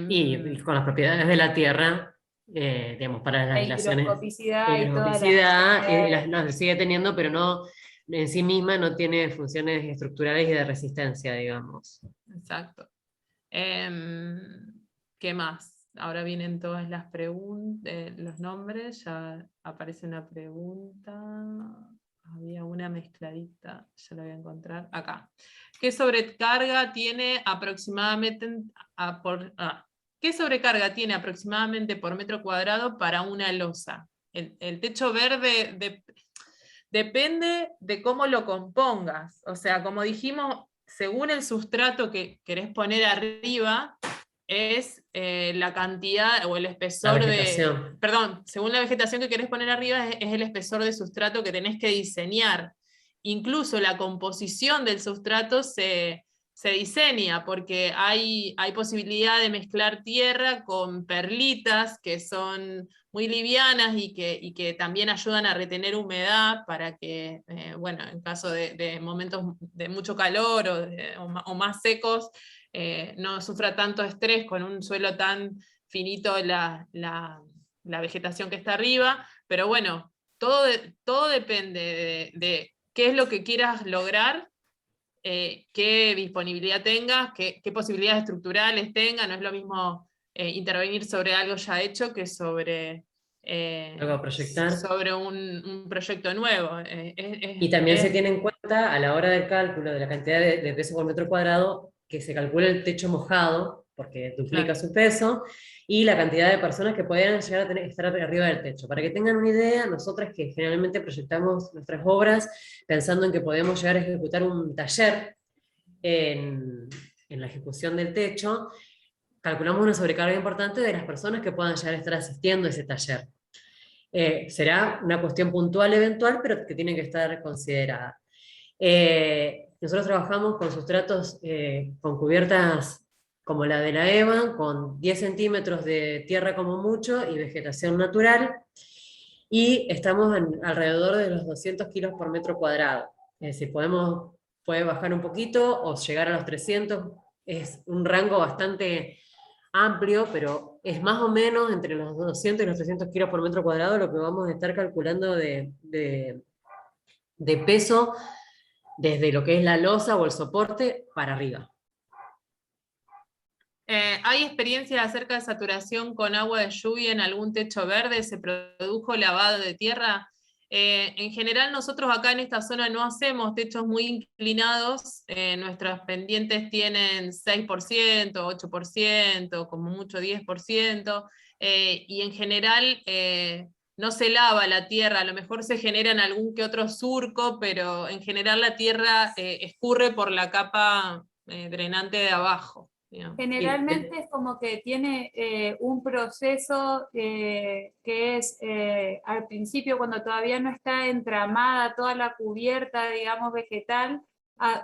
Y con las propiedades de la tierra, digamos, para las La aislaciones, higroscopicidad y todas las higroskopicidad, propiedades. las sigue teniendo, pero no, en sí misma no tiene funciones estructurales y de resistencia, digamos. Exacto. ¿Qué más? Ahora vienen todas las preguntas, los nombres, ya aparece una pregunta. Había una mezcladita, ya la voy a encontrar. Acá. ¿Qué sobrecarga tiene aproximadamente ¿qué sobrecarga tiene aproximadamente por metro cuadrado para una losa? El techo verde depende de cómo lo compongas. O sea, como dijimos, según el sustrato que querés poner arriba, es la cantidad o el espesor vegetación. perdón, según la vegetación que querés poner arriba, es el espesor de sustrato que tenés que diseñar. Incluso la composición del sustrato se diseña, porque hay posibilidad de mezclar tierra con perlitas que son muy livianas y que también ayudan a retener humedad para que, bueno, en caso de momentos de mucho calor o más secos, no sufra tanto estrés con un suelo tan finito la vegetación que está arriba, pero bueno, todo depende de qué es lo que quieras lograr, qué disponibilidad tengas, qué posibilidades estructurales tengas. No es lo mismo intervenir sobre algo ya hecho que sobre Algo a proyectar. un proyecto nuevo. Y también se tiene en cuenta a la hora del cálculo de la cantidad de peso por metro cuadrado que se calcula el techo mojado, porque duplica Claro. su peso, y la cantidad de personas que podrían llegar a estar arriba del techo. Para que tengan una idea, nosotras que generalmente proyectamos nuestras obras pensando en que podemos llegar a ejecutar un taller en la ejecución del techo, calculamos una sobrecarga importante de las personas que puedan llegar a estar asistiendo a ese taller. Será una cuestión puntual eventual, pero que tiene que estar considerada. Nosotros trabajamos con sustratos con cubiertas como la de la EVA, con 10 centímetros de tierra como mucho y vegetación natural, y estamos alrededor de los 200 kilos por metro cuadrado. Es decir, puede bajar un poquito o llegar a los 300, es un rango bastante amplio, pero es más o menos entre los 200 y los 300 kilos por metro cuadrado lo que vamos a estar calculando de peso desde lo que es la losa o el soporte para arriba. ¿Hay experiencias acerca de saturación con agua de lluvia en algún techo verde? ¿Se produjo lavado de tierra? En general nosotros acá en esta zona no hacemos techos muy inclinados, nuestras pendientes tienen 6%, 8%, como mucho 10%, y en general no se lava la tierra, a lo mejor se genera en algún que otro surco, pero en general la tierra escurre por la capa drenante de abajo. digamos. Generalmente es como que tiene un proceso que es al principio, cuando todavía no está entramada toda la cubierta, digamos, vegetal,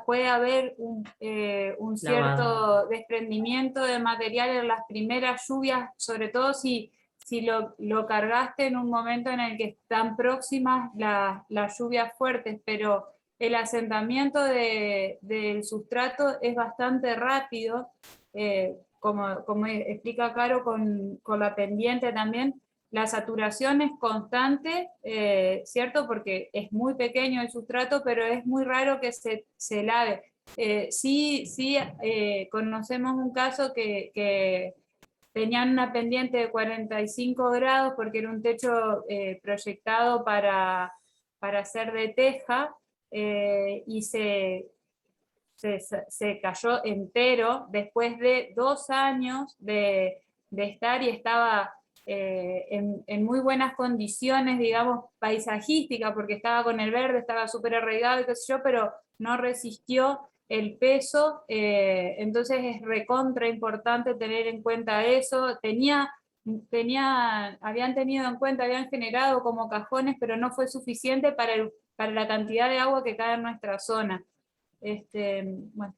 puede haber un cierto desprendimiento de material en las primeras lluvias, sobre todo si lo cargaste en un momento en el que están próximas las lluvias fuertes, pero el asentamiento del sustrato es bastante rápido, como explica Caro con la pendiente también. La saturación es constante, ¿cierto? Porque es muy pequeño el sustrato, pero es muy raro que se lave. Sí, conocemos un caso que tenían una pendiente de 45 grados porque era un techo proyectado para hacer de teja, y se cayó entero después de 2 años de estar, y estaba en muy buenas condiciones, digamos, paisajísticas, porque estaba con el verde, estaba súper arraigado y qué sé yo, pero no resistió el peso, entonces es recontra importante tener en cuenta eso. Habían tenido en cuenta, habían generado como cajones, pero no fue suficiente para la cantidad de agua que cae en nuestra zona. Bueno.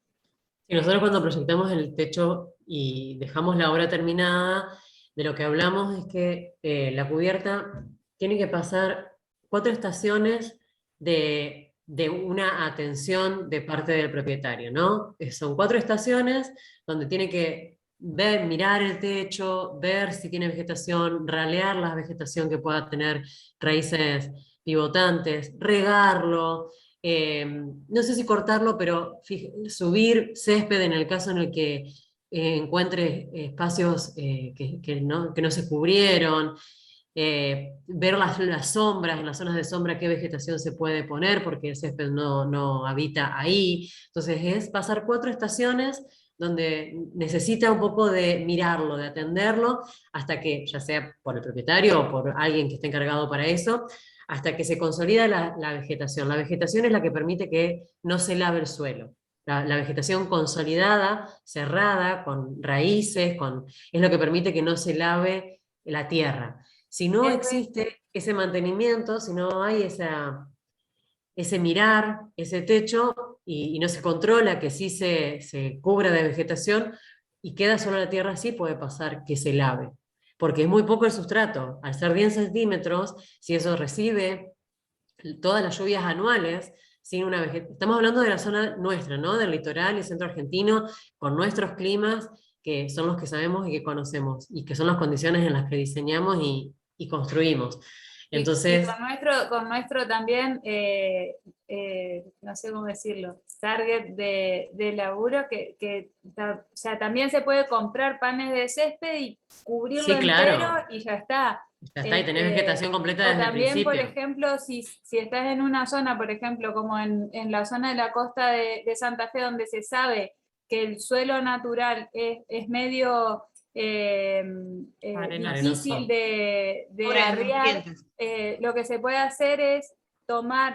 Y nosotros cuando proyectamos el techo y dejamos la obra terminada, de lo que hablamos es que la cubierta tiene que pasar 4 estaciones de una atención de parte del propietario, ¿no? Son 4 estaciones donde tiene que ver, mirar el techo, ver si tiene vegetación, ralear la vegetación que pueda tener raíces pivotantes, regarlo. No sé si cortarlo, pero subir césped en el caso en el que encuentre espacios que no se cubrieron, ver las sombras, en las zonas de sombra qué vegetación se puede poner, porque el césped no habita ahí. Entonces es pasar 4 estaciones donde necesita un poco de mirarlo, de atenderlo, hasta que, ya sea por el propietario o por alguien que esté encargado para eso, hasta que se consolida la vegetación. La vegetación es la que permite que no se lave el suelo. La vegetación consolidada, cerrada, con raíces, es lo que permite que no se lave la tierra. Si no existe ese mantenimiento, si no hay ese mirar, ese techo, y no se controla que sí se cubra de vegetación y queda solo la tierra, sí puede pasar que se lave, porque es muy poco el sustrato. Al ser 10 centímetros, si eso recibe todas las lluvias anuales, sin una estamos hablando de la zona nuestra, ¿no? Del litoral y centro argentino, con nuestros climas, que son los que sabemos y que conocemos, y que son las condiciones en las que diseñamos y construimos. Entonces, y con nuestro también, no sé cómo decirlo, target de laburo, o sea, también se puede comprar panes de césped y cubrirlo sí, entero, claro. y ya está. Ya está, y tenés vegetación completa desde el También, principio. por ejemplo, si estás en una zona, por ejemplo, como en la zona de la costa de Santa Fe, donde se sabe que el suelo natural es medio difícil de arrear, lo que se puede hacer es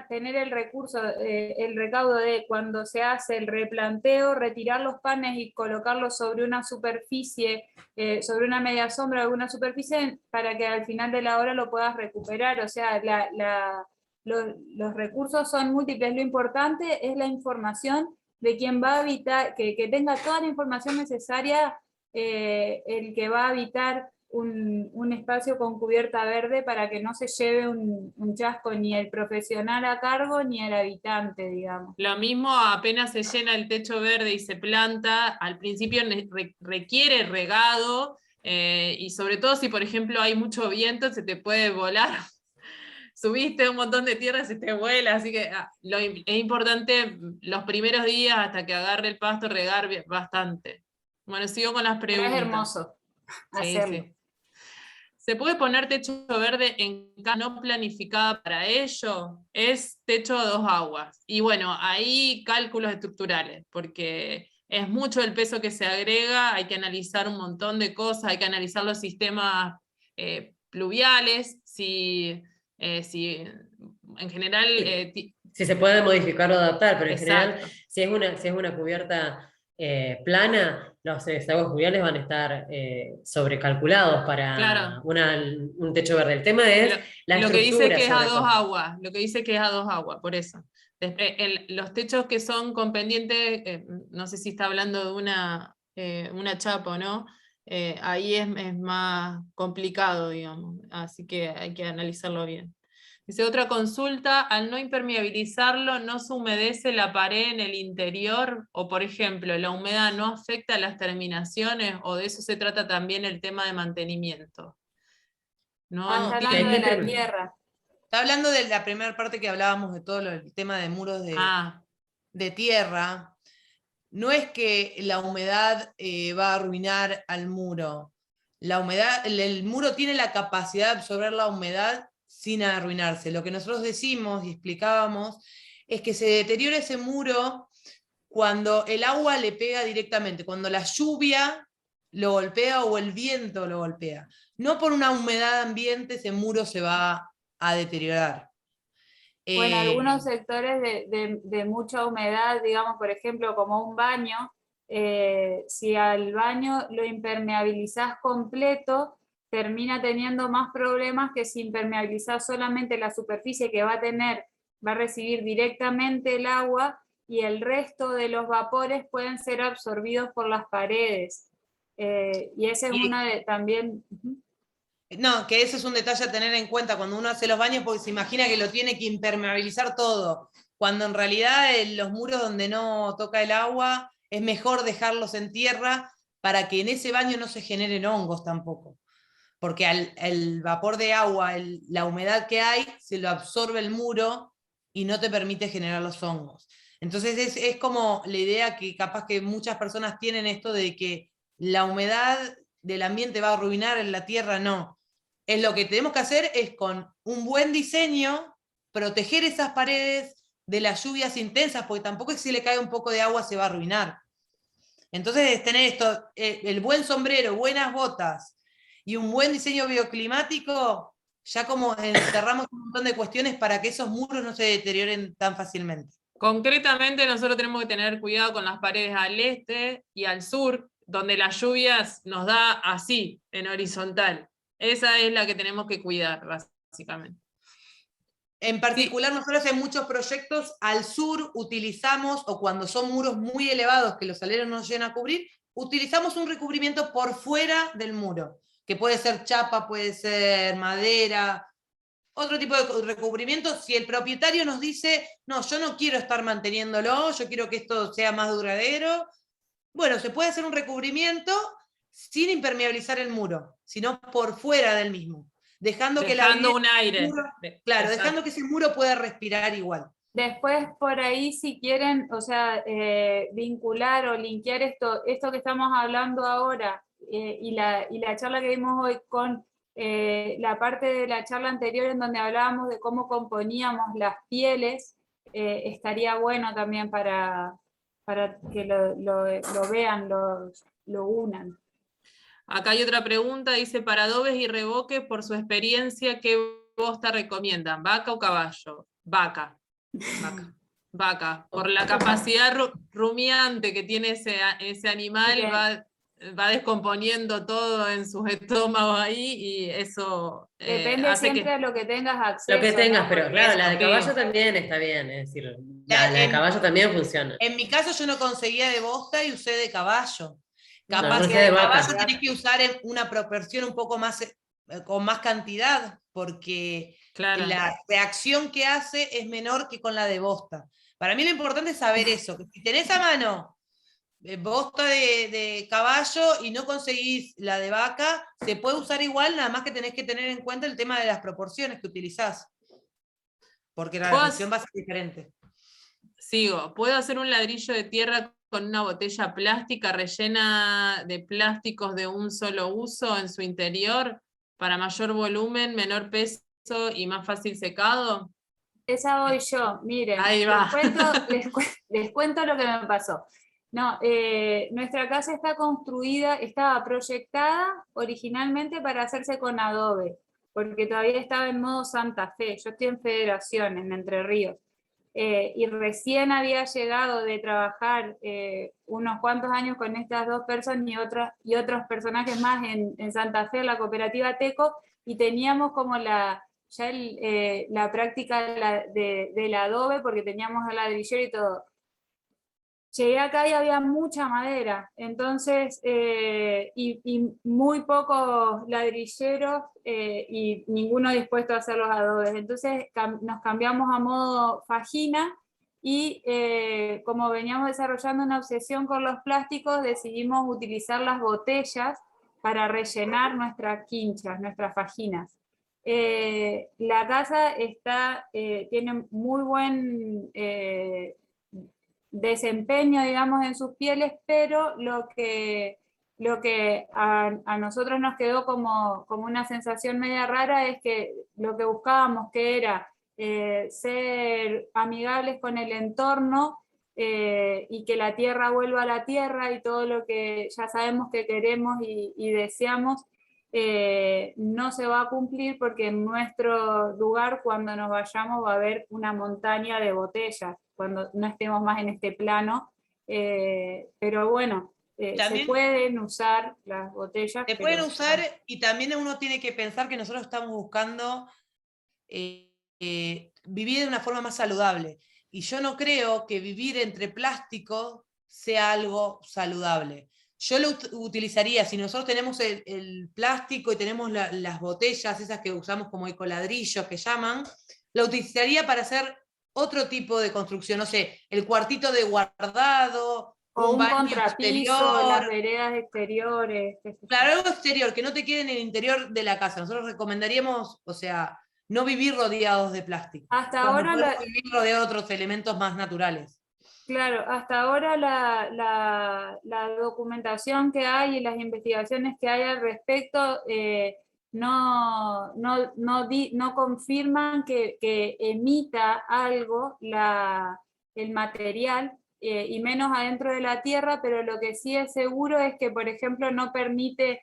tener el recurso, el recaudo de cuando se hace el replanteo, retirar los panes y colocarlos sobre una superficie, sobre una media sombra, alguna superficie, para que al final de la hora lo puedas recuperar. O sea, los recursos son múltiples. Lo importante es la información de quien va a habitar, que tenga toda la información necesaria, el que va a habitar un espacio con cubierta verde, para que no se lleve un chasco ni el profesional a cargo ni el habitante, digamos. Lo mismo apenas se llena el techo verde y se planta, al principio requiere regado, y sobre todo si por ejemplo hay mucho viento, se te puede volar. Subiste un montón de tierra, se te vuela, así que es importante los primeros días hasta que agarre el pasto, regar bastante. Bueno, sigo con las preguntas. Pero es hermoso hacerlo. Sí. ¿Se puede poner techo verde en casa no planificada para ello? Es techo a 2 aguas. Y bueno, ahí cálculos estructurales, porque es mucho el peso que se agrega, hay que analizar un montón de cosas, hay que analizar los sistemas pluviales, si en general... si se puede modificar o adaptar, pero en Exacto. general, si es una cubierta plana, los desagües fluviales van a estar sobrecalculados para Claro. un techo verde. El tema es la Lo que dice estructura, que es a sobre dos todo. aguas, lo que dice que es a dos aguas, por eso. Los techos que son con pendiente, no sé si está hablando de una chapa o no, ahí es más complicado, digamos, así que hay que analizarlo bien. Dice, otra consulta, al no impermeabilizarlo, ¿no se humedece la pared en el interior? O, por ejemplo, ¿la humedad no afecta a las terminaciones? ¿O de eso se trata también el tema de mantenimiento? No, Está No, Que hay hablando que de la terminar. tierra. está hablando de la primera parte que hablábamos de todo el tema de muros Ah, de tierra. No es que la humedad va a arruinar al muro. La humedad, el muro tiene la capacidad de absorber la humedad sin arruinarse. Lo que nosotros decimos y explicábamos es que se deteriora ese muro cuando el agua le pega directamente, cuando la lluvia lo golpea o el viento lo golpea. No por una humedad ambiente ese muro se va a deteriorar. O en algunos Eh, sectores de mucha humedad, digamos, por ejemplo, como un baño, si al baño lo impermeabilizás completo, termina teniendo más problemas que si impermeabilizás solamente la superficie que va a recibir directamente el agua y el resto de los vapores pueden ser absorbidos por las paredes. Y esa es una de también... No, que ese es un detalle a tener en cuenta cuando uno hace los baños, porque se imagina que lo tiene que impermeabilizar todo, cuando en realidad los muros donde no toca el agua es mejor dejarlos en tierra para que en ese baño no se generen hongos tampoco, porque el vapor de agua, la humedad que hay, se lo absorbe el muro y no te permite generar los hongos. Entonces es como la idea que capaz que muchas personas tienen esto de que la humedad del ambiente va a arruinar en la tierra, no. Es lo que tenemos que hacer es con un buen diseño, proteger esas paredes de las lluvias intensas, porque tampoco es que si le cae un poco de agua se va a arruinar. Entonces es tener esto, el buen sombrero, buenas botas y un buen diseño bioclimático, ya como encerramos un montón de cuestiones para que esos muros no se deterioren tan fácilmente. concretamente nosotros tenemos que tener cuidado con las paredes al este y al sur, donde las lluvias nos da así, en horizontal. Esa es la que tenemos que cuidar, básicamente. En Sí, particular, nosotros en muchos proyectos al sur utilizamos, o cuando son muros muy elevados que los aleros no llegan a cubrir, utilizamos un recubrimiento por fuera del muro, que puede ser chapa, puede ser madera, otro tipo de recubrimiento. Si el propietario nos dice, no, yo no quiero estar manteniéndolo, yo quiero que esto sea más duradero, bueno, se puede hacer un recubrimiento sin impermeabilizar el muro, sino por fuera del mismo, dejando que la dejando vida un aire. muro, claro, dejando Exacto. que ese muro pueda respirar igual. Después, por ahí, si quieren, o sea, vincular o linkear esto que estamos hablando ahora y la charla que vimos hoy con la parte de la charla anterior en donde hablábamos de cómo componíamos las pieles, estaría bueno también para que lo vean, lo unan. Acá hay otra pregunta, dice, para adobes y revoques, por su experiencia, ¿qué bosta recomiendan? ¿Vaca o caballo? Vaca. Vaca. Vaca. Por la capacidad rumiante que tiene ese animal, Bien. va descomponiendo todo en sus estómagos ahí y eso Depende hace siempre que... de lo que tengas Lo que acceso, tengas, ¿no? pero Porque claro, la de caballo Sí. también está bien, es decir, Ya, la de caballo también funciona. en mi caso yo no conseguía de bosta y usé de caballo. No, yo Capaz sé que de de vaca. caballo tenés que usar en una proporción un poco más, con más cantidad, porque Claro. la reacción que hace es menor que con la de bosta. Para mí lo importante es saber eso, que si tenés a mano bosta de caballo y no conseguís la de vaca, se puede usar igual, nada más que tenés que tener en cuenta el tema de las proporciones que utilizás, porque la reacción va a ser diferente. Sigo. ¿Puedo hacer un ladrillo de tierra con una botella plástica rellena de plásticos de un solo uso en su interior para mayor volumen, menor peso y más fácil secado? esa voy yo, miren, Ahí va. les cuento lo que me pasó. No, nuestra casa está construida, estaba proyectada originalmente para hacerse con adobe, porque todavía estaba en modo Santa Fe, yo estoy en Federación, en Entre Ríos. y recién había llegado de trabajar unos cuantos años con estas dos personas y otros personajes más en Santa Fe, en la cooperativa Teco, y teníamos como la práctica del adobe, porque teníamos el ladrillero y todo. Llegué acá y había mucha madera, entonces, y muy pocos ladrilleros y ninguno dispuesto a hacer los adobes. Entonces nos cambiamos a modo fajina y como veníamos desarrollando una obsesión con los plásticos, decidimos utilizar las botellas para rellenar nuestras quinchas, nuestras fajinas. La casa tiene muy buen desempeño, digamos, en sus pieles, pero lo que a nosotros nos quedó como una sensación media rara es que lo que buscábamos, que era ser amigables con el entorno y que la tierra vuelva a la tierra y todo lo que ya sabemos que queremos y deseamos, no se va a cumplir, porque en nuestro lugar, cuando nos vayamos, va a haber una montaña de botellas, cuando no estemos más en este plano, pero bueno, se pueden usar las botellas. Se pueden usar, y también uno tiene que pensar que nosotros estamos buscando vivir de una forma más saludable, y yo no creo que vivir entre plástico sea algo saludable. Yo lo utilizaría, si nosotros tenemos el plástico y tenemos las botellas esas que usamos como ecoladrillos que llaman, lo utilizaría para hacer otro tipo de construcción, no sé, el cuartito de guardado, o un baño contrapiso, exterior, las veredas exteriores. Claro, algo exterior, que no te quede en el interior de la casa. Nosotros recomendaríamos, o sea, no vivir rodeados de plástico. Hasta ahora vivir rodeados de otros elementos más naturales. Claro, hasta ahora la documentación que hay y las investigaciones que hay al respecto no confirman que emita algo el material, y menos adentro de la Tierra, pero lo que sí es seguro es que, por ejemplo, no permite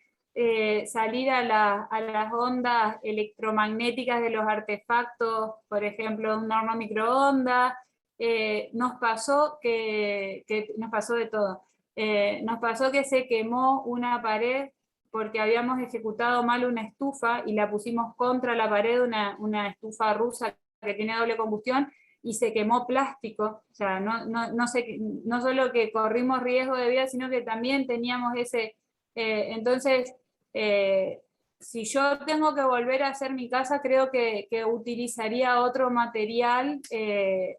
salir a las ondas electromagnéticas de los artefactos, por ejemplo, un horno microondas. Nos pasó nos pasó de todo. Nos pasó que se quemó una pared porque habíamos ejecutado mal una estufa y la pusimos contra la pared, una estufa rusa que tiene doble combustión, y se quemó plástico. O sea, no solo que corrimos riesgo de vida, sino que también teníamos ese... entonces, si yo tengo que volver a hacer mi casa, creo que utilizaría otro material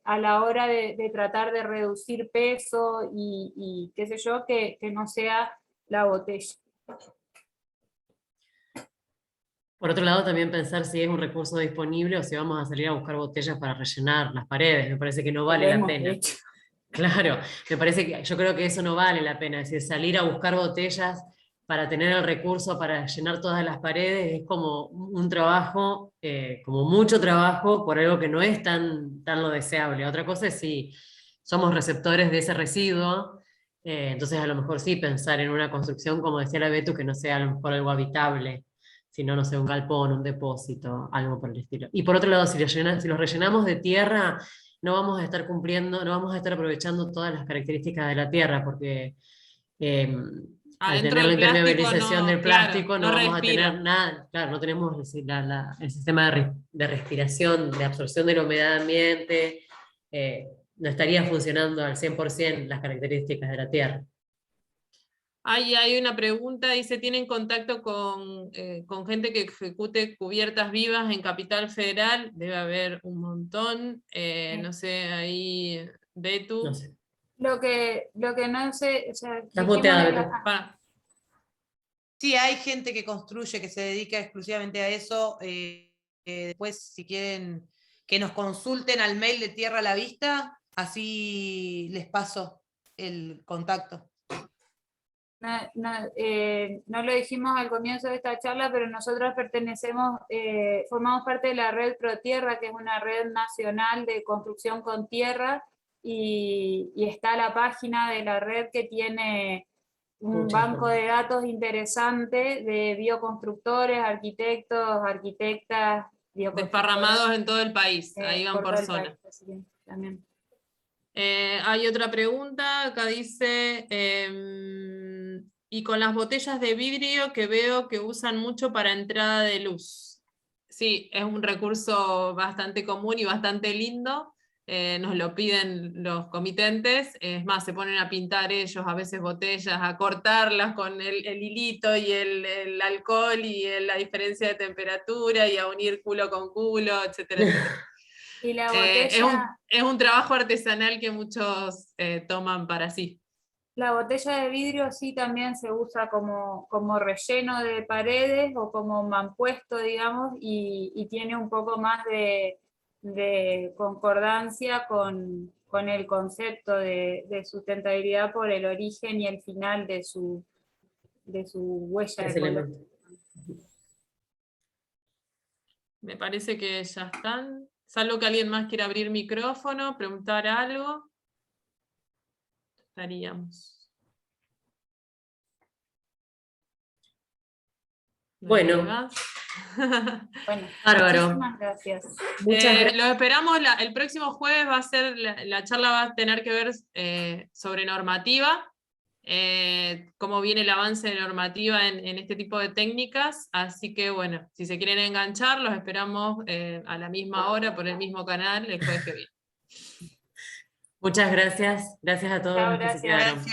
a la hora de tratar de reducir peso y qué sé yo, que no sea la botella. Por otro lado, también pensar si es un recurso disponible o si vamos a salir a buscar botellas para rellenar las paredes. Me parece que no vale la pena. Claro, me parece que yo creo que eso no vale la pena. Es decir, salir a buscar botellas para tener el recurso para llenar todas las paredes es como un trabajo, como mucho trabajo por algo que no es tan lo deseable. Otra cosa es si somos receptores de ese residuo, entonces a lo mejor sí pensar en una construcción, como decía la Betu, que no sea a lo mejor algo habitable, sino, no sé, un galpón, un depósito, algo por el estilo. Y por otro lado, si los rellenamos de tierra, no vamos a estar cumpliendo, no vamos a estar aprovechando todas las características de la tierra, porque al tener la impermeabilización del plástico no vamos a tener nada, claro, no tenemos el sistema de respiración, de absorción de la humedad ambiente, no estaría funcionando al 100% las características de la tierra. Hay una pregunta, dice, ¿tienen contacto con gente que ejecute cubiertas vivas en Capital Federal? Debe haber un montón, no sé, ahí, Betu. No sé. Lo que no sé, o sea, estás muteada, Betu. Sí, hay gente que construye, que se dedica exclusivamente a eso. Después, si quieren que nos consulten al mail de Tierra a la Vista, así les paso el contacto. No lo dijimos al comienzo de esta charla, pero nosotros formamos parte de la red ProTierra, que es una red nacional de construcción con tierra, y está la página de la red que tiene un banco de datos interesante de bioconstructores, arquitectos, arquitectas, desparramados en todo el país, ahí van por zona. también. Hay otra pregunta, acá dice, y con las botellas de vidrio que veo que usan mucho para entrada de luz. Sí, es un recurso bastante común y bastante lindo. Nos lo piden los comitentes, es más, se ponen a pintar ellos a veces botellas, a cortarlas con el hilito y el alcohol y la diferencia de temperatura y a unir culo con culo, etcétera, etcétera. Y la Es un trabajo artesanal que muchos toman para sí. La botella de vidrio sí también se usa como relleno de paredes o como mampuesto, digamos, y tiene un poco más de concordancia con el concepto de sustentabilidad por el origen y el final de su huella Ese ecológica. elemento. Me parece que ya están. Salvo que alguien más quiera abrir micrófono, preguntar algo. Estaríamos. Bueno. Bueno, Bárbaro. muchísimas gracias. Muchas gracias. Lo esperamos, el próximo jueves va a ser, la charla va a tener que ver sobre normativa, cómo viene el avance de normativa en este tipo de técnicas, así que bueno, si se quieren enganchar, los esperamos a la misma hora por el mismo canal el jueves que viene. Muchas gracias. Gracias a todos Chao, los que se gracias. quedaron.